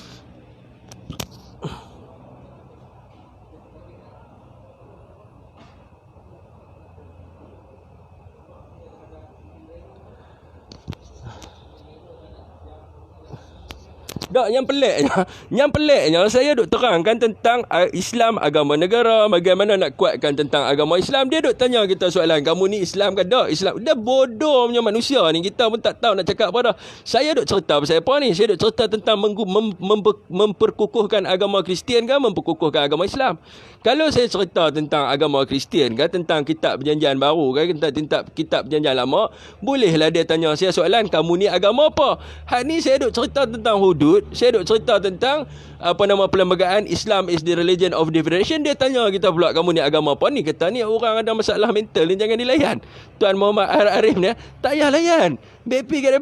Yang peliknya saya duk terangkan tentang Islam, agama negara, bagaimana nak kuatkan tentang agama Islam. Dia duk tanya kita soalan, kamu ni Islam ke tak? Islam. Dia bodoh punya manusia ni. Kita pun tak tahu nak cakap apa dah. Saya duk cerita pasal apa ni? Saya duk cerita tentang memperkukuhkan agama Kristian ke memperkukuhkan agama Islam. Kalau saya cerita tentang agama Kristian ke, tentang kitab perjanjian baru ke, tentang kitab perjanjian lama, bolehlah dia tanya saya soalan, kamu ni agama apa? Hak ni saya duk cerita tentang hudud. Saya duk cerita tentang perlembagaan Islam is the religion of differentiation. Dia tanya kita pula, kamu ni agama apa? Ni kata ni orang ada masalah mental ni, jangan dilayan. Tuan Muhammad Arif ni tak payah layan. BP kat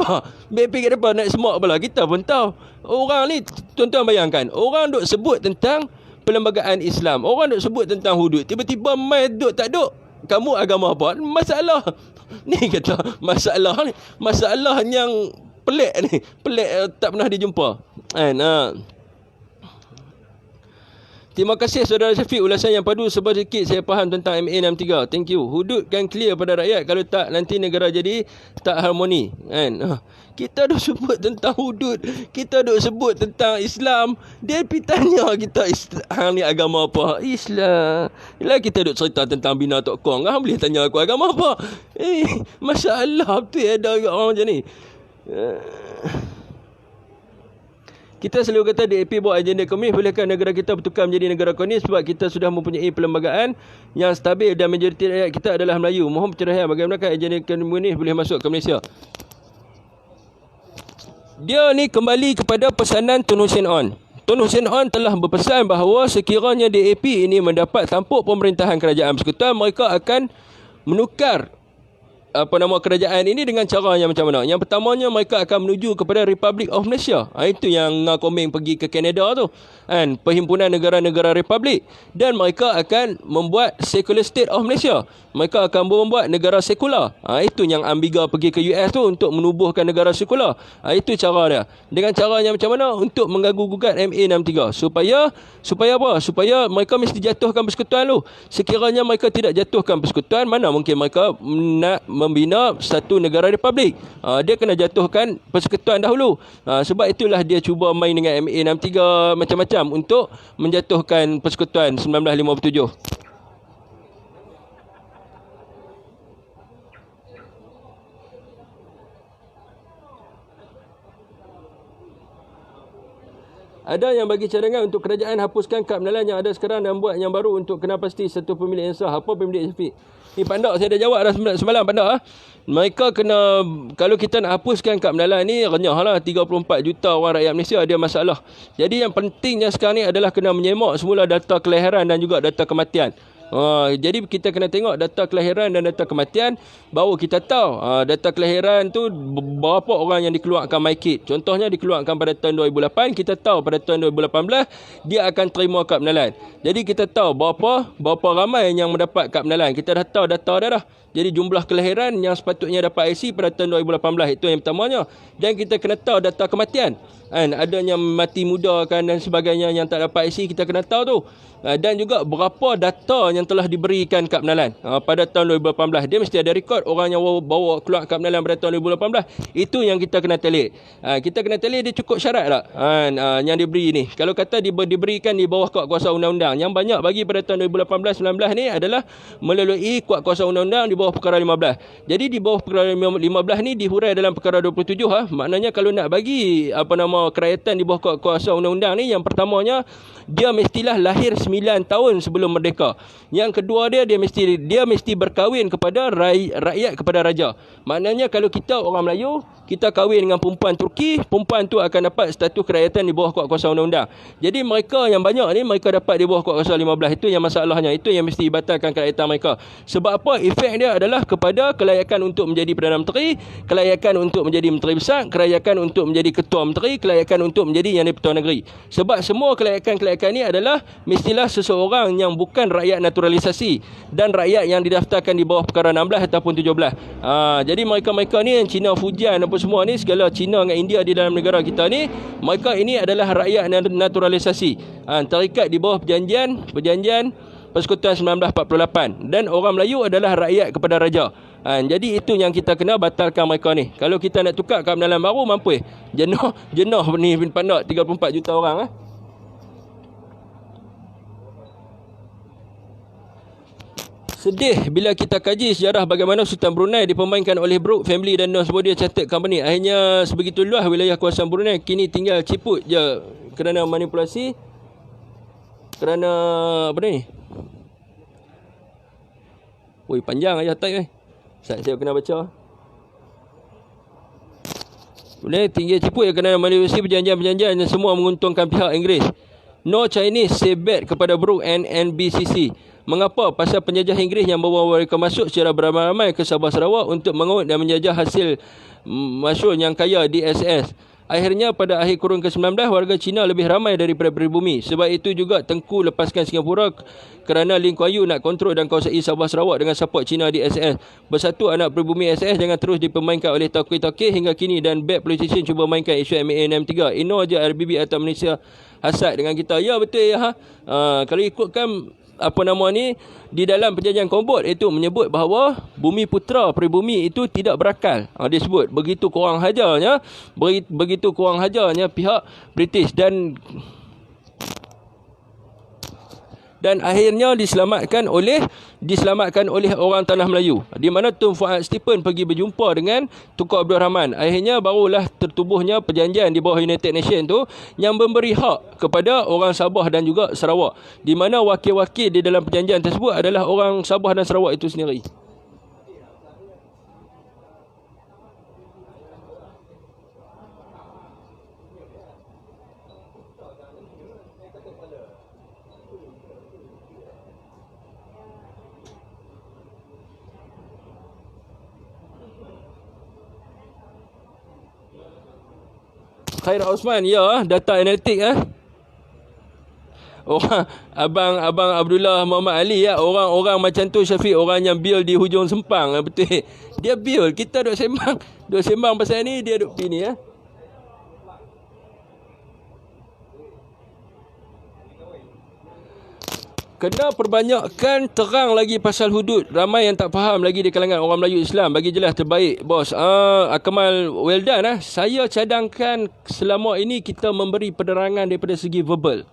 depa nak semua pula. Kita pun tahu. Orang ni, tuan-tuan bayangkan, orang duk sebut tentang perlembagaan Islam, orang duk sebut tentang hudud, tiba-tiba mai duk tak duk, kamu agama apa? Masalah ni kata, masalah yang pelik ni, tak pernah dijumpa. Terima kasih saudara Syafiq, ulasan yang padu, sebab sikit saya faham tentang MA63. Thank you. Hudud kan clear pada rakyat, kalau tak nanti negara jadi tak harmoni. Kita duk sebut tentang hudud, kita duk sebut tentang Islam, dia pergi tanya kita hang ni agama apa? Islam. Bila kita duk cerita tentang bina Tok Kong, hang boleh tanya aku agama apa? Masalah betul ada orang macam ni. Kita selalu kata DAP bawa agenda komunis, bolehkah negara kita bertukar menjadi negara komunis? Sebab kita sudah mempunyai perlembagaan yang stabil dan majoriti rakyat kita adalah Melayu. Mohon pencerahan bagaimanakah agenda komunis boleh masuk ke Malaysia? Dia ni kembali kepada pesanan Tun Hussein On. Tun Hussein On telah berpesan bahawa sekiranya DAP ini mendapat tampuk pemerintahan kerajaan persekutuan, mereka akan menukar kerajaan ini dengan cara yang macam mana. Yang pertamanya, mereka akan menuju kepada Republic of Malaysia. Itu yang Komeng pergi ke Canada tu, Perhimpunan Negara-Negara Republik. Dan mereka akan membuat Secular State of Malaysia. Mereka akan membuat negara sekular. Itu yang Ambiga pergi ke US tu, untuk menubuhkan negara sekular. Itu cara dia. Dengan cara yang macam mana? Untuk mengganggu-gugat MA63. Supaya apa? Supaya mereka mesti jatuhkan persekutuan tu. Sekiranya mereka tidak jatuhkan persekutuan, mana mungkin mereka nak membina satu negara republik. Dia kena jatuhkan persekutuan dahulu. Sebab itulah dia cuba main dengan MA63 macam-macam untuk menjatuhkan persekutuan 1957. Ada yang bagi cadangan untuk kerajaan hapuskan kad pengenalan yang ada sekarang dan buat yang baru untuk kena pasti satu pemilik yang sah. Apa pemilik Syafiq? Ni pandak saya dah jawab dah semalam pandak. Mereka kena, kalau kita nak hapuskan kad pengenalan ni, renyah lah, 34 juta orang rakyat Malaysia ada masalah. Jadi yang pentingnya sekarang ni adalah kena menyemak semula data kelahiran dan juga data kematian. Jadi kita kena tengok data kelahiran dan data kematian, baru kita tahu data kelahiran tu berapa orang yang dikeluarkan MyKid. Contohnya dikeluarkan pada tahun 2008, kita tahu pada tahun 2018 dia akan terima kad penalan. Jadi kita tahu berapa ramai yang mendapat kad penalan. Kita dah tahu data dah. Jadi jumlah kelahiran yang sepatutnya dapat IC pada tahun 2018, itu yang pertamanya. Dan kita kena tahu data kematian. Adanya mati muda kan dan sebagainya yang tak dapat IC, kita kena tahu tu. Dan juga berapa data yang telah diberikan kad penalan pada tahun 2018. Dia mesti ada rekod orang yang bawa keluar kad penalan pada tahun 2018. Itu yang kita kena telik. Kita kena telik dia cukup syarat tak yang diberi ni. Kalau kata diberikan di bawah kuat kuasa undang-undang, yang banyak bagi pada tahun 2018-19 ni adalah melalui kuat kuasa undang-undang di bawah perkara 15. Jadi di bawah perkara 15 ni dihurai dalam perkara 27. Maknanya kalau nak bagi kerakyatan di bawah kuat kuasa undang-undang ni, yang pertamanya dia mestilah lahir 9 tahun sebelum merdeka. Yang kedua dia mesti berkahwin kepada rakyat kepada raja. Maknanya kalau kita orang Melayu, kita kahwin dengan perempuan Turki, perempuan tu akan dapat status kerakyatan di bawah kuat kuasa undang-undang. Jadi mereka yang banyak ni mereka dapat di bawah kuat kuasa 15. Itu yang masalahnya. Itu yang mesti dibatalkan kerakyatan mereka. Sebab apa? Efek dia adalah kepada kelayakan untuk menjadi Perdana Menteri, kelayakan untuk menjadi Menteri Besar, kelayakan untuk menjadi Ketua Menteri, kelayakan untuk menjadi Yang di-Pertuan Negeri. Sebab semua kelayakan ni adalah mestilah seseorang yang bukan rakyat naturalisasi dan rakyat yang didaftarkan di bawah perkara 16 ataupun 17. Jadi mereka-mereka ni yang Cina, Fujian apa semua ni, segala Cina dengan India di dalam negara kita ni, mereka ini adalah rakyat naturalisasi. Terikat di bawah perjanjian Persekutuan 1948, dan orang Melayu adalah rakyat kepada raja. Jadi itu yang kita kena batalkan mereka ni. Kalau kita nak tukar kad penalan baru, mampu jenuh ni pandak 34 juta orang. Sedih bila kita kaji sejarah bagaimana Sultan Brunei dipermainkan oleh Brooke Family dan Cambodia Chartered Company. Akhirnya sebegitu luas wilayah kuasaan Brunei kini tinggal ciput je kerana manipulasi, kerana apa ni? Panjang aja type saya kena baca. Boleh tinggal ciput je kerana manipulasi perjanjian-perjanjian yang semua menguntungkan pihak Inggeris. No Chinese say bad kepada Brooke and NBCC. Mengapa? Pasal penjajah Inggeris yang membawa mereka masuk secara beramai-ramai ke Sabah Sarawak untuk mengaut dan menjajah hasil masyhur yang kaya di SS. Akhirnya pada akhir kurun ke-19, warga Cina lebih ramai daripada pribumi. Sebab itu juga Tengku lepaskan Singapura kerana Lee Kuan Yew nak kontrol dan kuasai Sabah Sarawak dengan support Cina di SS. Bersatu anak pribumi SS jangan terus dipermainkan oleh tokoh-tokoh hingga kini, dan bad politician cuba mainkan isu MA63. Ino je RBB atau Malaysia hasad dengan kita. Ya betul ya. Kalau ikutkan di dalam perjanjian Kombot itu menyebut bahawa bumi putera pribumi itu tidak berakal. Dia sebut begitu kurang hajarnya pihak British, dan akhirnya diselamatkan oleh orang tanah Melayu, di mana Tun Fuad Stephen pergi berjumpa dengan Tunku Abdul Rahman. Akhirnya barulah tertubuhnya perjanjian di bawah United Nations tu yang memberi hak kepada orang Sabah dan juga Sarawak, di mana wakil-wakil di dalam perjanjian tersebut adalah orang Sabah dan Sarawak itu sendiri. Khair Osman, ya, data analitik orang abang Abdullah Muhammad Ali orang macam tu Syafiq, orang yang bil di hujung Sempang betul. Dia bil, kita duk sembang pasal ni, dia duk pini Kena perbanyakkan terang lagi pasal hudud. Ramai yang tak faham lagi di kalangan orang Melayu Islam. Bagi jelas terbaik, bos. Akmal, well done. Saya cadangkan selama ini kita memberi penerangan daripada segi verbal.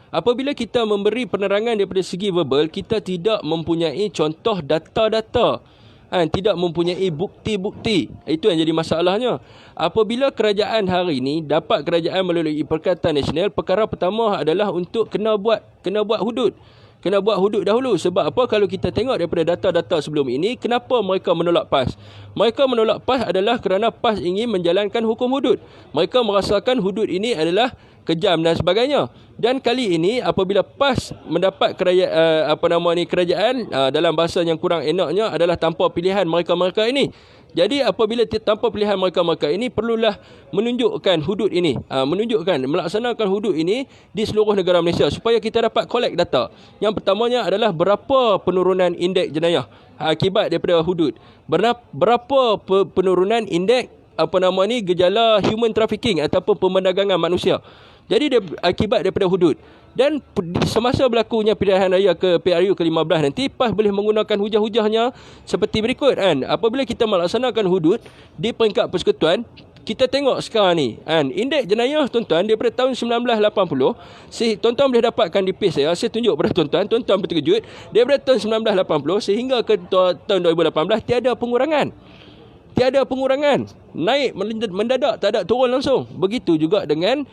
Apabila kita memberi penerangan daripada segi verbal, kita tidak mempunyai contoh data-data. Tidak mempunyai bukti-bukti. Itu yang jadi masalahnya. Apabila kerajaan hari ini dapat kerajaan melalui Perikatan Nasional, perkara pertama adalah untuk kena buat hudud. Kena buat hudud dahulu. Sebab apa? Kalau kita tengok daripada data-data sebelum ini, kenapa mereka menolak PAS? Mereka menolak PAS adalah kerana PAS ingin menjalankan hukum hudud. Mereka merasakan hudud ini adalah kejam dan sebagainya. Dan kali ini apabila PAS mendapat kerajaan dalam bahasa yang kurang enaknya adalah tanpa pilihan mereka-mereka ini. Jadi apabila tanpa pilihan mereka-mereka ini, perlulah menunjukkan hudud ini, melaksanakan hudud ini di seluruh negara Malaysia supaya kita dapat collect data. Yang pertamanya adalah berapa penurunan indeks jenayah akibat daripada hudud. Berapa penurunan indeks gejala human trafficking ataupun pemerdagangan manusia. Jadi akibat daripada hudud. Dan semasa berlakunya pilihan raya ke PRU ke-15 nanti, PAS boleh menggunakan hujah-hujahnya seperti berikut kan. Apabila kita melaksanakan hudud di peringkat persekutuan, kita tengok sekarang ni kan, indeks jenayah tuan-tuan daripada tahun 1980, tuan-tuan boleh dapatkan di page saya tunjuk pada tuan-tuan berterkejut, daripada tahun 1980 sehingga ke tahun 2018 tiada pengurangan. Naik mendadak, tak ada turun langsung. Begitu juga dengan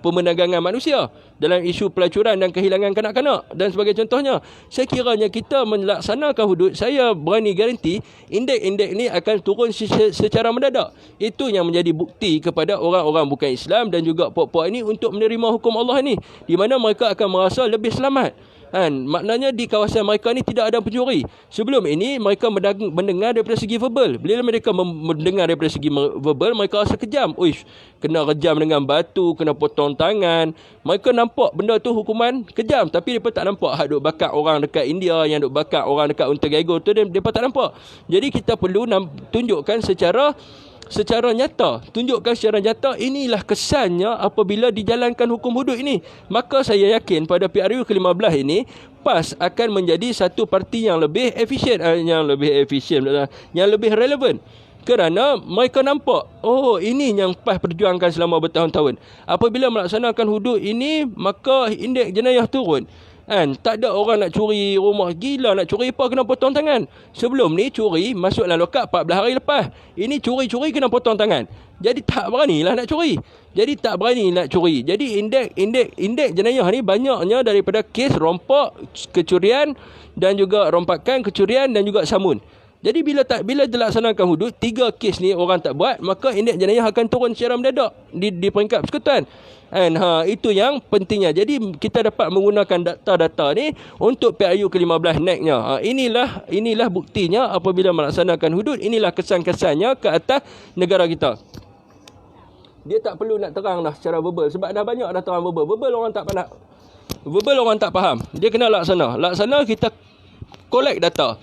pemerdagangan manusia dalam isu pelacuran dan kehilangan kanak-kanak dan sebagai contohnya. Sekiranya kita melaksanakan hudud, saya berani garanti indeks-indeks ni akan turun secara mendadak. Itu yang menjadi bukti kepada orang-orang bukan Islam dan juga puak-puak ini untuk menerima hukum Allah ni, di mana mereka akan merasa lebih selamat. Maknanya di kawasan mereka ni tidak ada pencuri. Sebelum ini mereka mendengar daripada segi verbal. Bila mereka mendengar daripada segi verbal, mereka rasa kejam. Uish, kena rejam dengan batu, kena potong tangan. Mereka nampak benda tu hukuman kejam, tapi mereka tak nampak hak duk bakar orang dekat India, yang duk bakar orang dekat Untergego tu, mereka tak nampak. Jadi kita perlu tunjukkan secara nyata. Tunjukkan secara nyata inilah kesannya apabila dijalankan hukum hudud ini. Maka saya yakin pada PRU ke-15 ini PAS akan menjadi satu parti yang lebih efisien, yang lebih relevan. Kerana mereka nampak, oh ini yang PAS perjuangkan selama bertahun-tahun. Apabila melaksanakan hudud ini, maka indeks jenayah turun. Tak ada orang nak curi rumah. Gila, nak curi apa kena potong tangan. Sebelum ni curi masuk dalam lokap 14 hari lepas. Ini curi-curi kena potong tangan. Jadi tak beranilah nak curi. Jadi indeks jenayah ni banyaknya daripada kes rompak, kecurian dan juga rompakan, kecurian dan juga samun. Jadi bila dilaksanakan hudud, 3 kes ni orang tak buat, maka indeks jenayah akan turun secara mendadak di peringkat persekutuan. Itu yang pentingnya. Jadi kita dapat menggunakan data-data ni untuk PRU ke-15 naiknya. Inilah buktinya apabila melaksanakan hudud. Inilah kesan-kesannya ke atas negara kita. Dia tak perlu nak terang dah secara verbal, sebab dah banyak dah terang verbal. Verbal orang tak faham. Dia kena laksana kita collect data.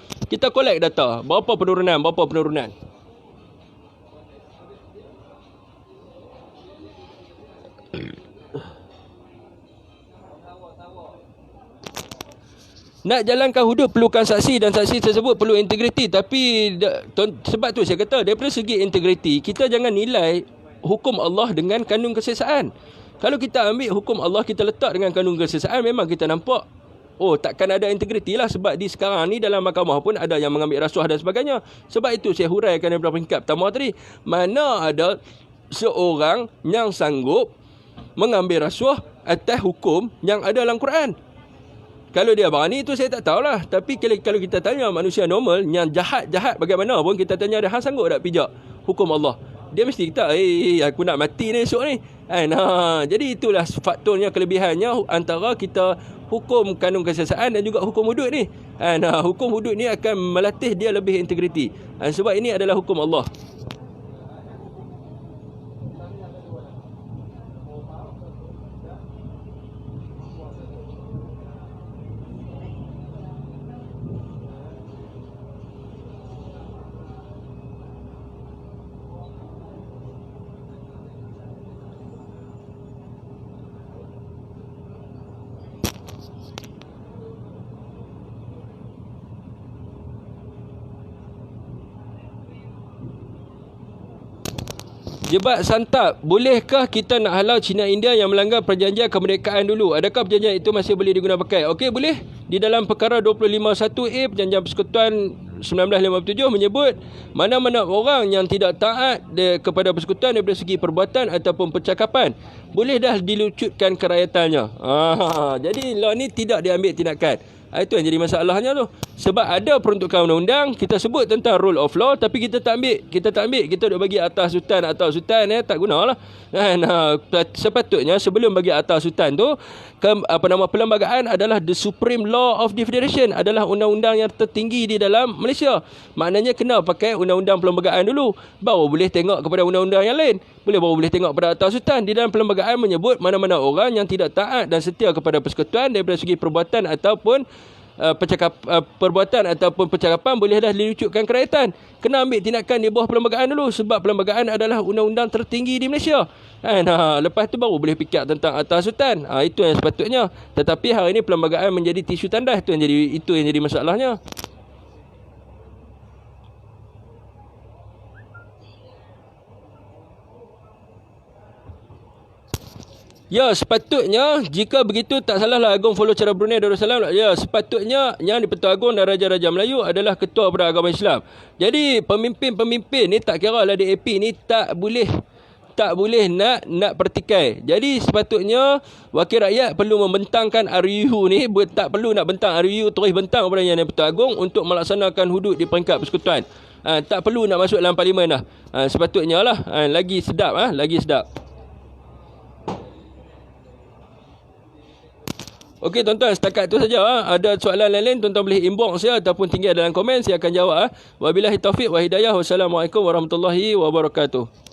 Berapa penurunan. Nak jalankan hudud perlukan saksi dan saksi tersebut perlu integriti. Tapi sebab tu saya kata daripada segi integriti, kita jangan nilai hukum Allah dengan kandung kesesaan. Kalau kita ambil hukum Allah kita letak dengan kandung kesesaan, memang kita nampak takkan ada integriti lah. Sebab di sekarang ni dalam mahkamah pun ada yang mengambil rasuah dan sebagainya. Sebab itu saya huraikan daripada peringkat pertama tadi, mana ada seorang yang sanggup mengambil rasuah atas hukum yang ada dalam Quran. Kalau dia berani itu saya tak tahulah. Tapi kalau kita tanya manusia normal yang jahat-jahat bagaimana pun, kita tanya dia, hang sanggup tak pijak hukum Allah? Dia mesti kata, aku nak mati ni esok ni. Jadi itulah faktornya, kelebihannya antara kita hukum kandung kesesaan dan juga hukum hudud ni. Hukum hudud ni akan melatih dia lebih integriti. Sebab ini adalah hukum Allah. Jebat santap. Bolehkah kita nak halau Cina India yang melanggar perjanjian kemerdekaan dulu? Adakah perjanjian itu masih boleh digunakan pakai? Okey, boleh. Di dalam perkara 251A Perjanjian Persekutuan 1957 menyebut mana-mana orang yang tidak taat kepada persekutuan daripada segi perbuatan ataupun percakapan boleh dah dilucutkan keraitannya. Jadi law ni tidak diambil tindakan. Itu yang jadi masalahnya tu. Sebab ada peruntukan undang-undang, kita sebut tentang rule of law tapi kita tak ambil. Kita duk bagi atas sultan tak gunalah. Kan sepatutnya sebelum bagi atas sultan tu perlembagaan adalah the supreme law of the federation, adalah undang-undang yang tertinggi di dalam Malaysia. Maknanya kena pakai undang-undang perlembagaan dulu, baru boleh tengok kepada undang-undang yang lain. Baru boleh tengok pada atas sultan. Di dalam perlembagaan menyebut mana-mana orang yang tidak taat dan setia kepada persekutuan daripada segi perbuatan ataupun perbuatan ataupun percakapan boleh dah dilucutkan keraitan. Kena ambil tindakan di bawah perlembagaan dulu, sebab perlembagaan adalah undang-undang tertinggi di Malaysia. Lepas tu baru boleh fikir tentang atas sultan. Itu yang sepatutnya. Tetapi hari ini perlembagaan menjadi tisu tandas. Itu yang jadi masalahnya. Ya, sepatutnya jika begitu tak salahlah Agung follow cara Brunei Darussalam. Ya, sepatutnya yang di-Pertuan Agong dan Raja-Raja Melayu adalah ketua pada agama Islam. Jadi pemimpin-pemimpin ni tak kira lah DAP ni tak boleh nak pertikai. Jadi sepatutnya wakil rakyat perlu membentangkan RUU ni, tak perlu nak bentang RUU terus bentang kepada yang di-Pertuan Agong untuk melaksanakan hudud di peringkat persekutuan. Tak perlu nak masuk dalam parlimen dah. Sepatutnya lah lagi sedap. Okey tuan-tuan, setakat itu saja. Ada soalan lain-lain tuan-tuan boleh inbox saya ataupun tinggal dalam komen, saya akan jawab. Wabillahi taufiq wa hidayah. Wassalamualaikum warahmatullahi wabarakatuh.